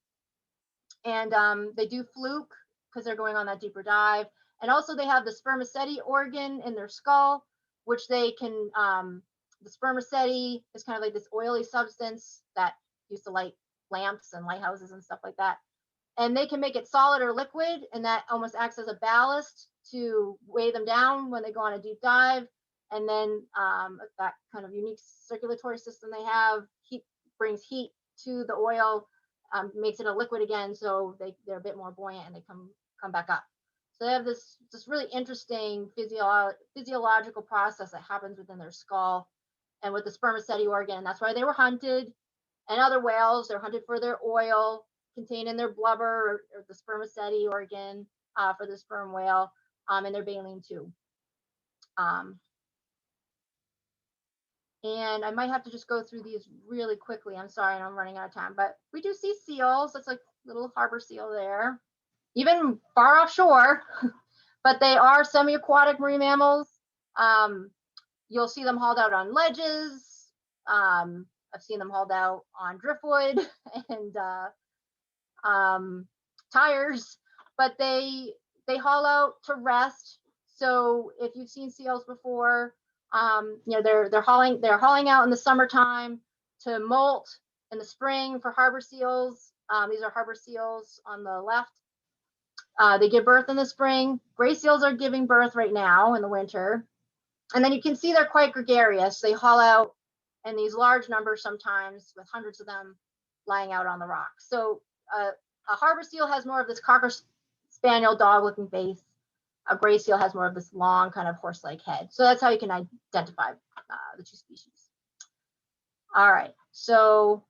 And they do fluke because they're going on that deeper dive. And also they have the spermaceti organ in their skull, which they can, the spermaceti is kind of like this oily substance that used to light lamps and lighthouses and stuff like that. And they can make it solid or liquid, and that almost acts as a ballast to weigh them down when they go on a deep dive. And then that kind of unique circulatory system they have, heat brings heat to the oil, makes it a liquid again, so they're a bit more buoyant and they come back up. So they have this really interesting physiological process that happens within their skull and with the spermaceti organ. That's why they were hunted. And other whales, they're hunted for their oil contained in their blubber, or the spermaceti organ for the sperm whale, and their baleen too. And I might have to just go through these really quickly. I'm sorry, I'm running out of time, but we do see seals. That's like little harbor seal there, even far offshore, but they are semi-aquatic marine mammals. You'll see them hauled out on ledges. I've seen them hauled out on driftwood and tires, but they haul out to rest. So if you've seen seals before, they're hauling out in the summertime to molt in the spring for harbor seals. These are harbor seals on the left. They give birth in the spring. Gray seals are giving birth right now in the winter. And then you can see they're quite gregarious. They haul out in these large numbers sometimes, with hundreds of them lying out on the rock. So a harbor seal has more of this cocker spaniel dog looking face. A gray seal has more of this long kind of horse-like head. So that's how you can identify the two species. All right, so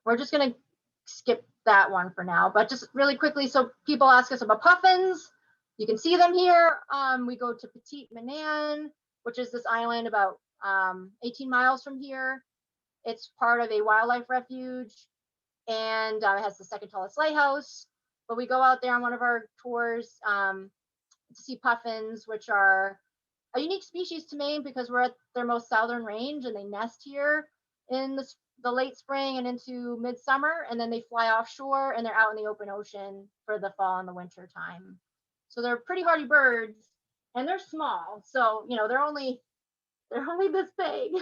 we're just going to skip that one for now, but just really quickly, so people ask us about puffins. You can see them here. We go to Petite Manan, which is this island about 18 miles from here. It's part of a wildlife refuge, and it has the second tallest lighthouse. But we go out there on one of our tours to see puffins, which are a unique species to Maine because we're at their most southern range, and they nest here in the late spring and into midsummer, and then they fly offshore and they're out in the open ocean for the fall and the winter time. So they're pretty hardy birds, and they're small. So they're only this big.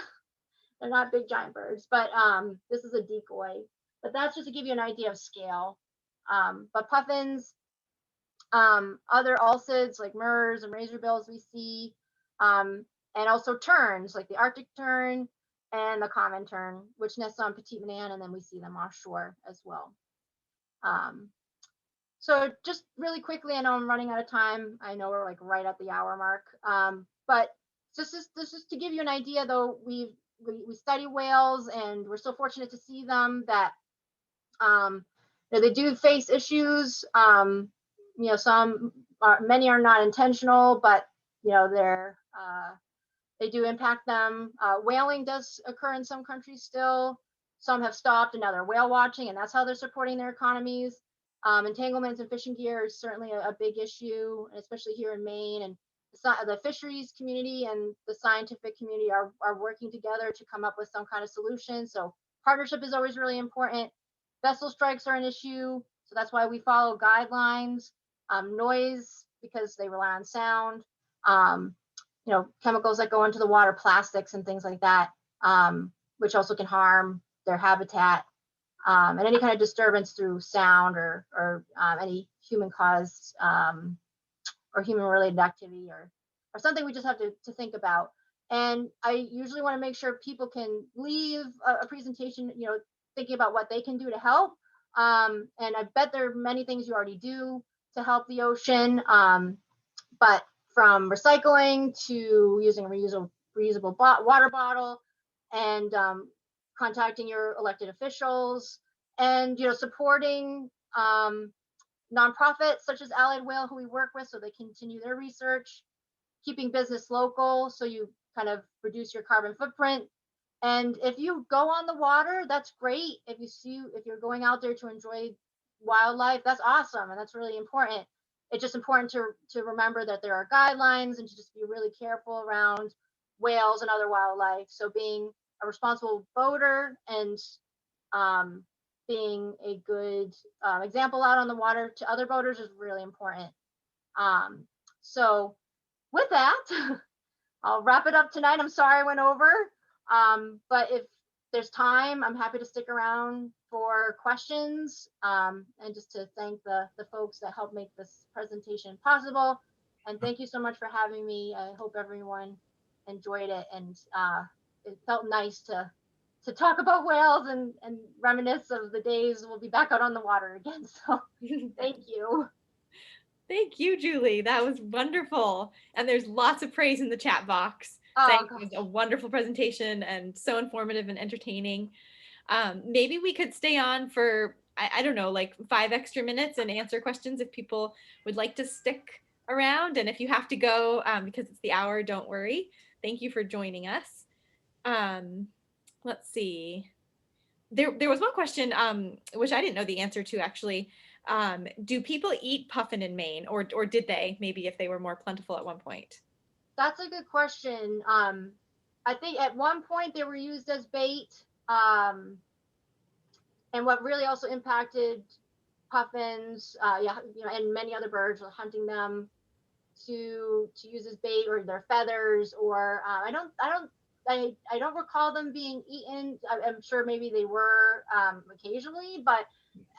They're not big giant birds, but this is a decoy. But that's just to give you an idea of scale. But puffins, other ulcids like murres and razorbills we see, and also terns like the Arctic tern and the common tern, which nests on Petite Manan, and then we see them offshore as well. So just really quickly, I know I'm running out of time. I know we're like right at the hour mark, but this is to give you an idea. Though we study whales, and we're so fortunate to see them that they do face issues. Many are not intentional, but they do impact them. Whaling does occur in some countries still. Some have stopped, and now they're whale watching, and that's how they're supporting their economies. Entanglements in fishing gear is certainly a big issue, especially here in Maine. And the fisheries community and the scientific community are working together to come up with some kind of solution. So partnership is always really important. Vessel strikes are an issue, so that's why we follow guidelines. Noise, because they rely on sound. Chemicals that go into the water, plastics and things like that, which also can harm their habitat. And any kind of disturbance through sound or any human caused or human related activity or something we just have to think about. And I usually want to make sure people can leave a presentation, thinking about what they can do to help. And I bet there are many things you already do to help the ocean. But from recycling to using a reusable water bottle, and contacting your elected officials, and supporting nonprofits such as Allied Whale, who we work with, so they continue their research, keeping business local, so you kind of reduce your carbon footprint. And if you go on the water, that's great. If you're going out there to enjoy wildlife, that's awesome, and that's really important. It's just important to remember that there are guidelines, and to just be really careful around whales and other wildlife. So being a responsible boater and being a good example out on the water to other boaters is really important. So with that, I'll wrap it up tonight. I'm sorry I went over, but if there's time, I'm happy to stick around for questions, and just to thank the folks that helped make this presentation possible. And thank you so much for having me. I hope everyone enjoyed it, and it felt nice to talk about whales and reminisce of the days we'll be back out on the water again. So thank you. Thank you, Julie. That was wonderful. And there's lots of praise in the chat box saying it was a wonderful presentation and so informative and entertaining. Maybe we could stay on for, I don't know, like 5 extra minutes and answer questions if people would like to stick around. And if you have to go because it's the hour, don't worry. Thank you for joining us. Let's see. There was one question, which I didn't know the answer to actually. Do people eat puffin in Maine, or did they, maybe if they were more plentiful at one point? That's a good question. I think at one point they were used as bait. And what really also impacted puffins, and many other birds, were hunting them to use as bait, or their feathers, or I don't recall them being eaten. I'm sure maybe they were occasionally, but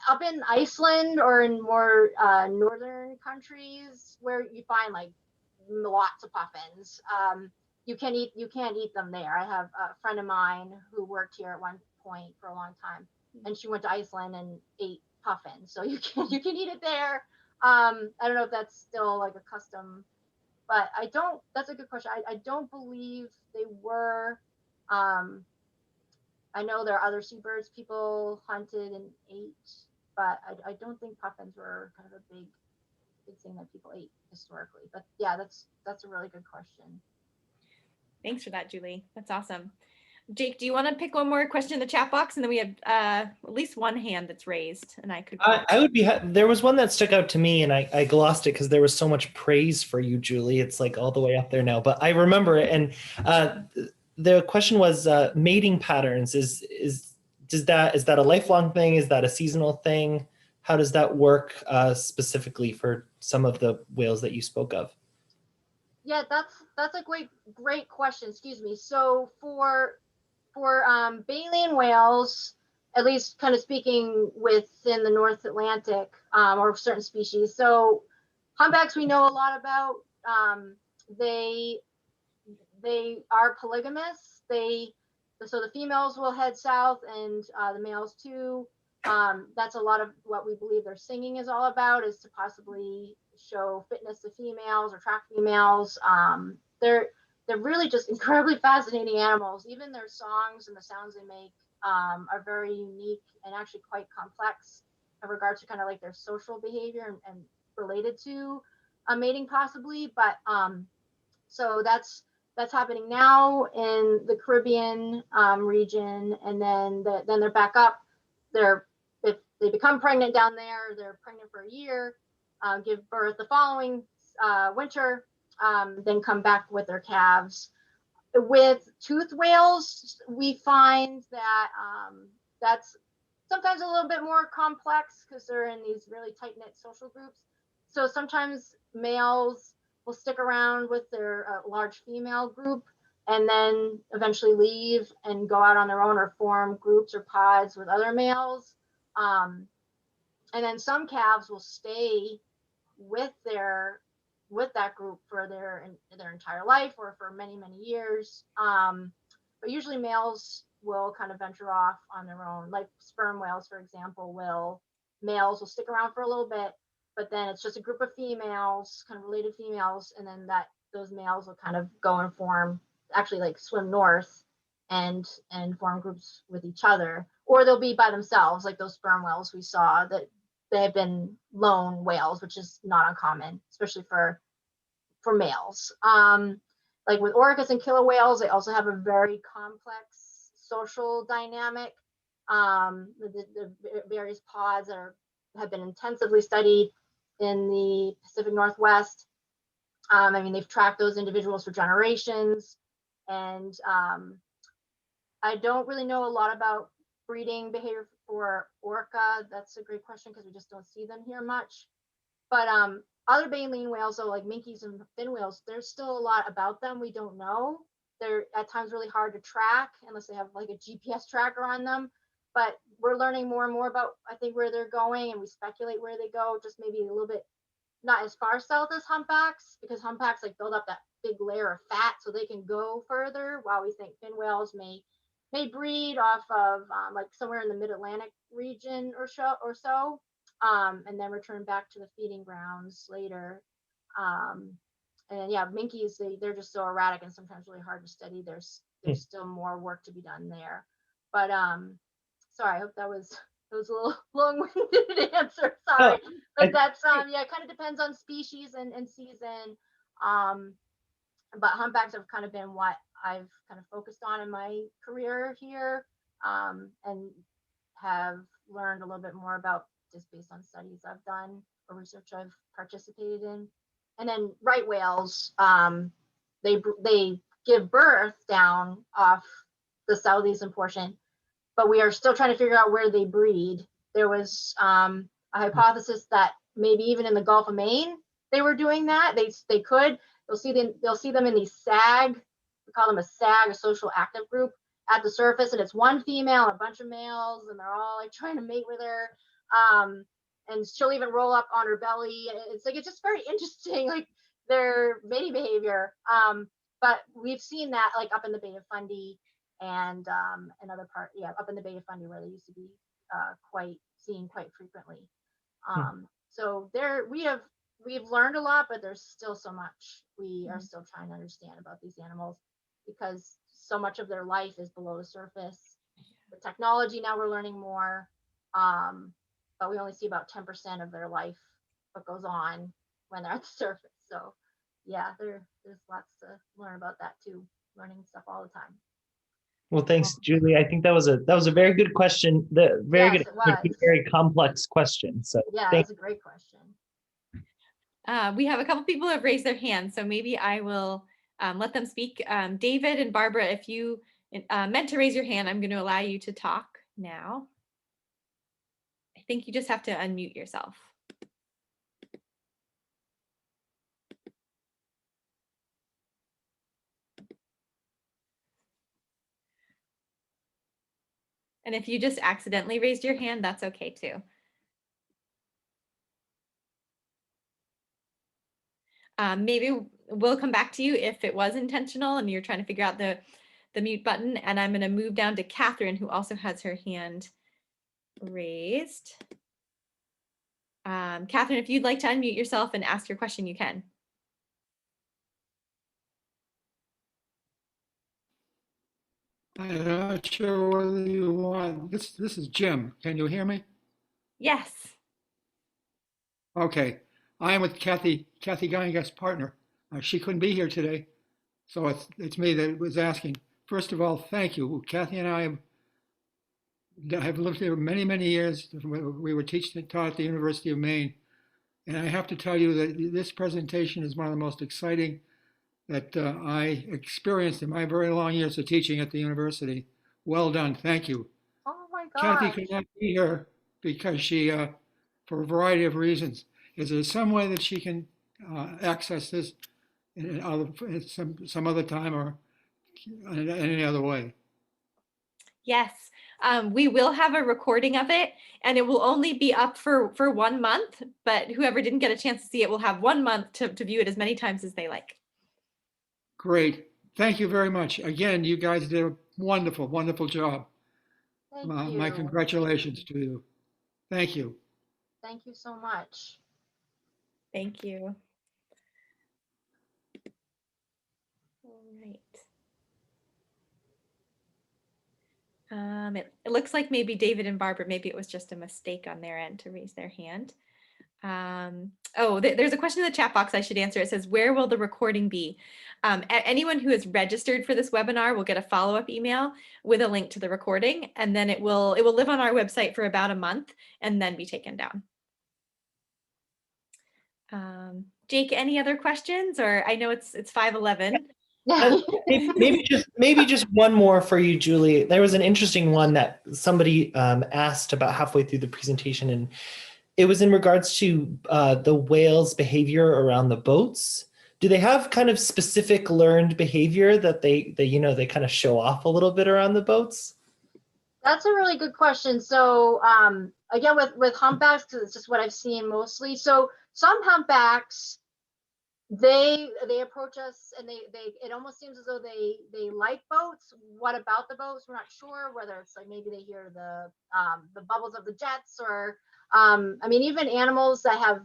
up in Iceland or in more northern countries where you find like lots of puffins, you can't eat them there. I have a friend of mine who worked here at one point for a long time, and she went to Iceland and ate puffins. So you can eat it there. I don't know if that's still like a custom, but that's a good question. I don't believe they were. I know there are other seabirds people hunted and ate, but I don't think puffins were kind of a big thing that people ate historically. But yeah, that's a really good question. Thanks for that, Julie. That's awesome. Jake, do you want to pick one more question in the chat box? And then we have at least one hand that's raised, and I could. I would be. There was one that stuck out to me, and I glossed it because there was so much praise for you, Julie. It's like all the way up there now, but I remember it. And the question was mating patterns. Is that a lifelong thing? Is that a seasonal thing? How does that work specifically for some of the whales that you spoke of? Yeah, that's a great question. Excuse me. So for baleen whales, at least kind of speaking within the North Atlantic, or certain species. So humpbacks we know a lot about. They are polygamous. So the females will head south, and the males too. That's a lot of what we believe their singing is all about, is to possibly show fitness to females or attract females. They're really just incredibly fascinating animals. Even their songs and the sounds they make are very unique and actually quite complex in regards to kind of like their social behavior and related to mating possibly. But so that's happening now in the Caribbean region, and then they're back up. If they become pregnant down there, they're pregnant for a year, give birth the following winter, then come back with their calves. With toothed whales, we find that that's sometimes a little bit more complex because they're in these really tight-knit social groups. So sometimes males will stick around with their large female group and then eventually leave and go out on their own or form groups or pods with other males. And then some calves will stay with that group for their entire life or for many years. But usually males will kind of venture off on their own. Like sperm whales, for example, males will stick around for a little bit, but then it's just a group of females, kind of related females, and then those males will kind of go and actually like swim north and form groups with each other, or they'll be by themselves, like those sperm whales we saw that they have been lone whales, which is not uncommon, especially for males. Like with orcas and killer whales, they also have a very complex social dynamic. The various pods have been intensively studied in the Pacific Northwest. They've tracked those individuals for generations, and I don't really know a lot about breeding behavior for orca, that's a great question because we just don't see them here much. But other baleen whales, so like minkies and fin whales, there's still a lot about them we don't know. They're at times really hard to track unless they have like a GPS tracker on them. But we're learning more and more about, I think, where they're going, and we speculate where they go, just maybe a little bit not as far south as humpbacks, because humpbacks like build up that big layer of fat so they can go further, while we think fin whales may breed off of like somewhere in the mid-Atlantic region or so, and then return back to the feeding grounds later. And yeah, minkies, they're just so erratic and sometimes really hard to study. There's still more work to be done there. But sorry, I hope that was a little long-winded answer. Sorry. But that's yeah, it kind of depends on species and season. But humpbacks have kind of been what I've kind of focused on in my career here, and have learned a little bit more about just based on studies I've done or research I've participated in. And then right whales, they give birth down off the southeastern portion, but we are still trying to figure out where they breed. There was a hypothesis that maybe even in the Gulf of Maine they were doing that. They could. They'll see them in these SAG. We call them a SAG, a social active group, at the surface, and it's one female and a bunch of males, and they're all like trying to mate with her. And she'll even roll up on her belly. It's just very interesting, like their mating behavior. But we've seen that like up in the Bay of Fundy and another part, up in the Bay of Fundy where they used to be quite frequently. So we've learned a lot, but there's still so much we are still trying to understand about these animals, because so much of their life is below the surface. The technology, now we're learning more, but we only see about 10% of their life, what goes on when they're at the surface. So yeah, there's lots to learn about that too, learning stuff all the time. Well, thanks, Julie. I think that was a very good question. Very complex question. So yeah, that's a great question. We have a couple people who have raised their hands, so maybe I will let them speak. David and Barbara, if you meant to raise your hand, I'm going to allow you to talk now. I think you just have to unmute yourself. And if you just accidentally raised your hand, that's okay too. Maybe we'll come back to you if it was intentional and you're trying to figure out the mute button. And I'm going to move down to Catherine, who also has her hand raised. Catherine, if you'd like to unmute yourself and ask your question, you can. I'm not sure whether you want this. This is Jim. Can you hear me? Yes. Okay. I am with Kathy Geinger's partner. She couldn't be here today, so it's me that was asking. First of all, thank you. Kathy and I have lived here many years. We were taught at the University of Maine, and I have to tell you that this presentation is one of the most exciting that I experienced in my very long years of teaching at the university. Well done. Thank you. Oh my God. Kathy could not be here because she, for a variety of reasons. Is there some way that she can access this in some other time or in any other way? Yes, we will have a recording of it, and it will only be up for 1 month, but whoever didn't get a chance to see it will have 1 month to view it as many times as they like. Great. Thank you very much. Again, you guys did a wonderful job. Thank you. My congratulations to you. Thank you. Thank you so much. Thank you. All right. It looks like maybe David and Barbara, maybe it was just a mistake on their end to raise their hand. There's a question in the chat box I should answer. It says, where will the recording be? Anyone who is registered for this webinar will get a follow-up email with a link to the recording, and then it will live on our website for about a month and then be taken down. Jake, any other questions? Or I know it's 5:11. Maybe just one more for you, Julie. There was an interesting one that somebody asked about halfway through the presentation, and it was in regards to the whales' behavior around the boats. Do they have kind of specific learned behavior that they kind of show off a little bit around the boats? That's a really good question. So again, with humpbacks, because it's just what I've seen mostly. So some humpbacks, they approach us, and they it almost seems as though they like boats. What about the boats? We're not sure, whether it's like maybe they hear the bubbles of the jets, or I mean, even animals that have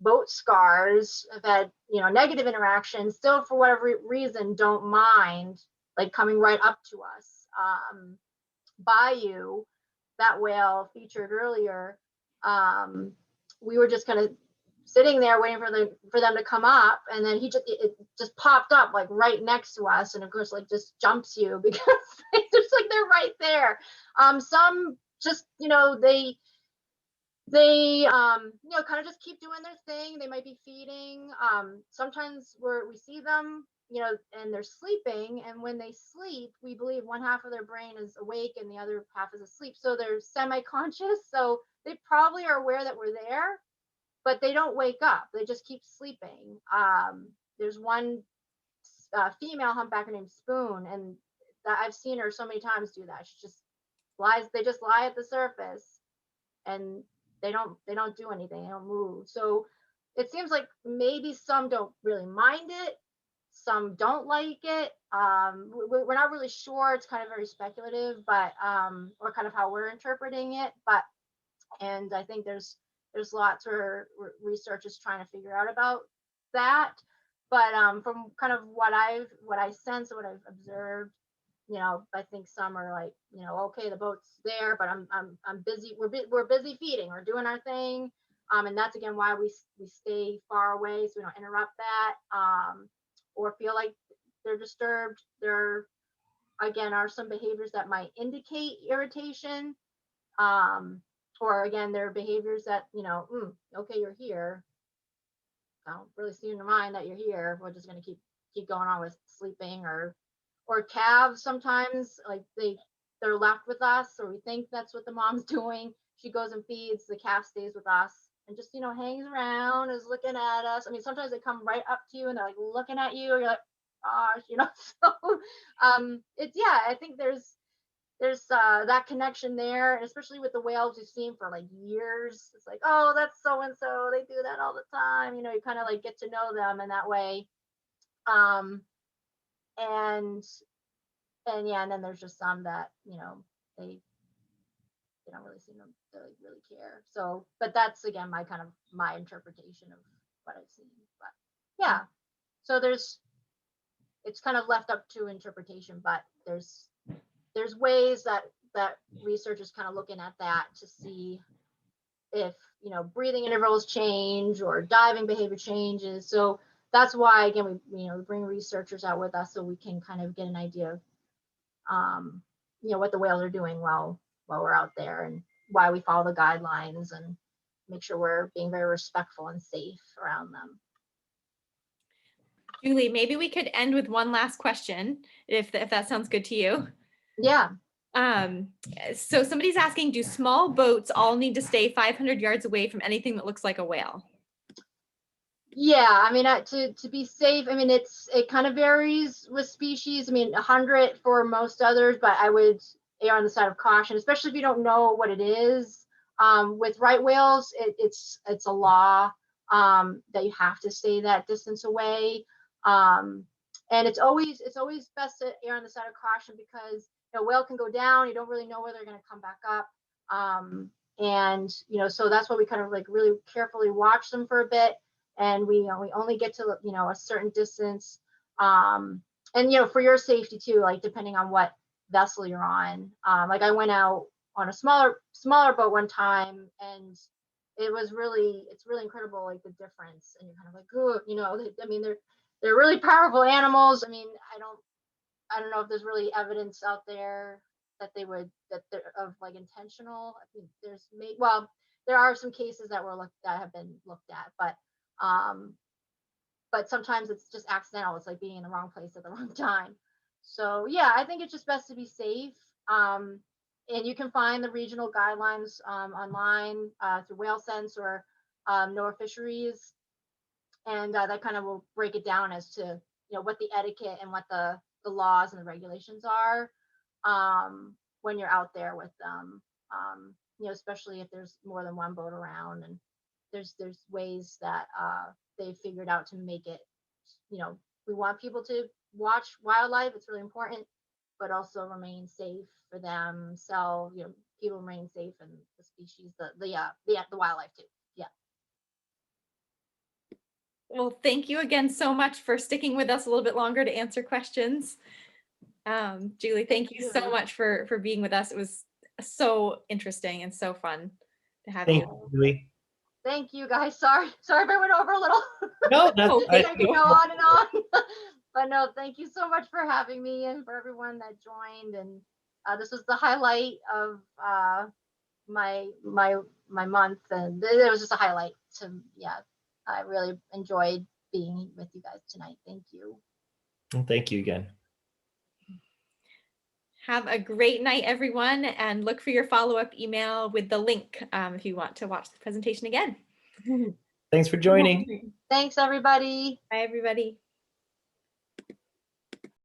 boat scars, have had negative interactions, still for whatever reason don't mind like coming right up to us. Bayou, that whale featured earlier, we were just kind of sitting there waiting for them to come up, and then it just popped up like right next to us, and of course like just jumps you because it's just like they're right there. Some just they kind of just keep doing their thing. They might be feeding. Sometimes we see them, and they're sleeping, and when they sleep, we believe one half of their brain is awake and the other half is asleep, so they're semi-conscious, so they probably are aware that we're there, but they don't wake up. They just keep sleeping. There's one female humpbacker named Spoon, and I've seen her so many times do that. She just lies. They just lie at the surface, and they don't do anything. They don't move. So it seems like maybe some don't really mind it, some don't like it. We're not really sure. It's kind of very speculative, but or kind of how we're interpreting it. And I think there's lots of research is trying to figure out about that. But from kind of what I sense, what I've observed, I think some are like, okay, the boat's there, but I'm busy. We're busy feeding or doing our thing. And that's again why we stay far away, so we don't interrupt that, or feel like they're disturbed. There again are some behaviors that might indicate irritation, or again, there are behaviors that okay, you're here. I don't really seem to mind that you're here. We're just going to keep going on with sleeping, or calves sometimes, like they're left with us, or we think that's what the mom's doing. She goes and feeds, the calf stays with us and just hangs around, is looking at us. I mean, sometimes they come right up to you and they're like looking at you, or you're like, gosh, so it's, yeah, I think there's that connection there, and especially with the whales we've seen for like years. It's like, oh, that's so and so, they do that all the time. You kind of like get to know them in that way. And yeah, and then there's just some that they don't really seem to really care. So, but that's again my interpretation of what I've seen. But yeah, so it's kind of left up to interpretation, but there's ways that research is kind of looking at that to see if breathing intervals change or diving behavior changes. So that's why again we bring researchers out with us, so we can kind of get an idea of what the whales are doing while we're out there, and why we follow the guidelines and make sure we're being very respectful and safe around them. Julie, maybe we could end with one last question, if that sounds good to you. Yeah. So somebody's asking, do small boats all need to stay 500 yards away from anything that looks like a whale? Yeah, I mean, to be safe, I mean, it kind of varies with species. I mean, 100 for most others, but I would err on the side of caution, especially if you don't know what it is. With right whales, it's a law that you have to stay that distance away. And it's always best to err on the side of caution, because a whale can go down. You don't really know where they're going to come back up. And so that's why we kind of like really carefully watch them for a bit. And we only get to a certain distance, and for your safety too, like depending on what vessel you're on. Like I went out on a smaller boat one time, and it's really incredible, like the difference. And you're kind of like, oh, I mean, they're really powerful animals. I mean, I don't know if there's really evidence out there that they're of like intentional. I think there are some cases that have been looked at, but but sometimes it's just accidental. It's like being in the wrong place at the wrong time. So yeah, I think it's just best to be safe. And you can find the regional guidelines online through Whale Sense or NOAA Fisheries, and that kind of will break it down as to what the etiquette and what the laws and the regulations are when you're out there with them. Especially if there's more than one boat around, and there's ways that they've figured out to make it. We want people to watch wildlife; it's really important, but also remain safe for them. So people remain safe and the species, the wildlife too. Yeah. Well, thank you again so much for sticking with us a little bit longer to answer questions. Julie, thank you so much for being with us. It was so interesting and so fun to have Thank you. you, Julie. Thank you, guys. Sorry if I went over a little. No, that's I could go on and on. But no, thank you so much for having me and for everyone that joined. And this was the highlight of my month, and it was just a highlight. So yeah, I really enjoyed being with you guys tonight. Thank you. Well, thank you again. Have a great night, everyone, and look for your follow-up email with the link if you want to watch the presentation again. Thanks for joining. Thanks, everybody. Bye, everybody.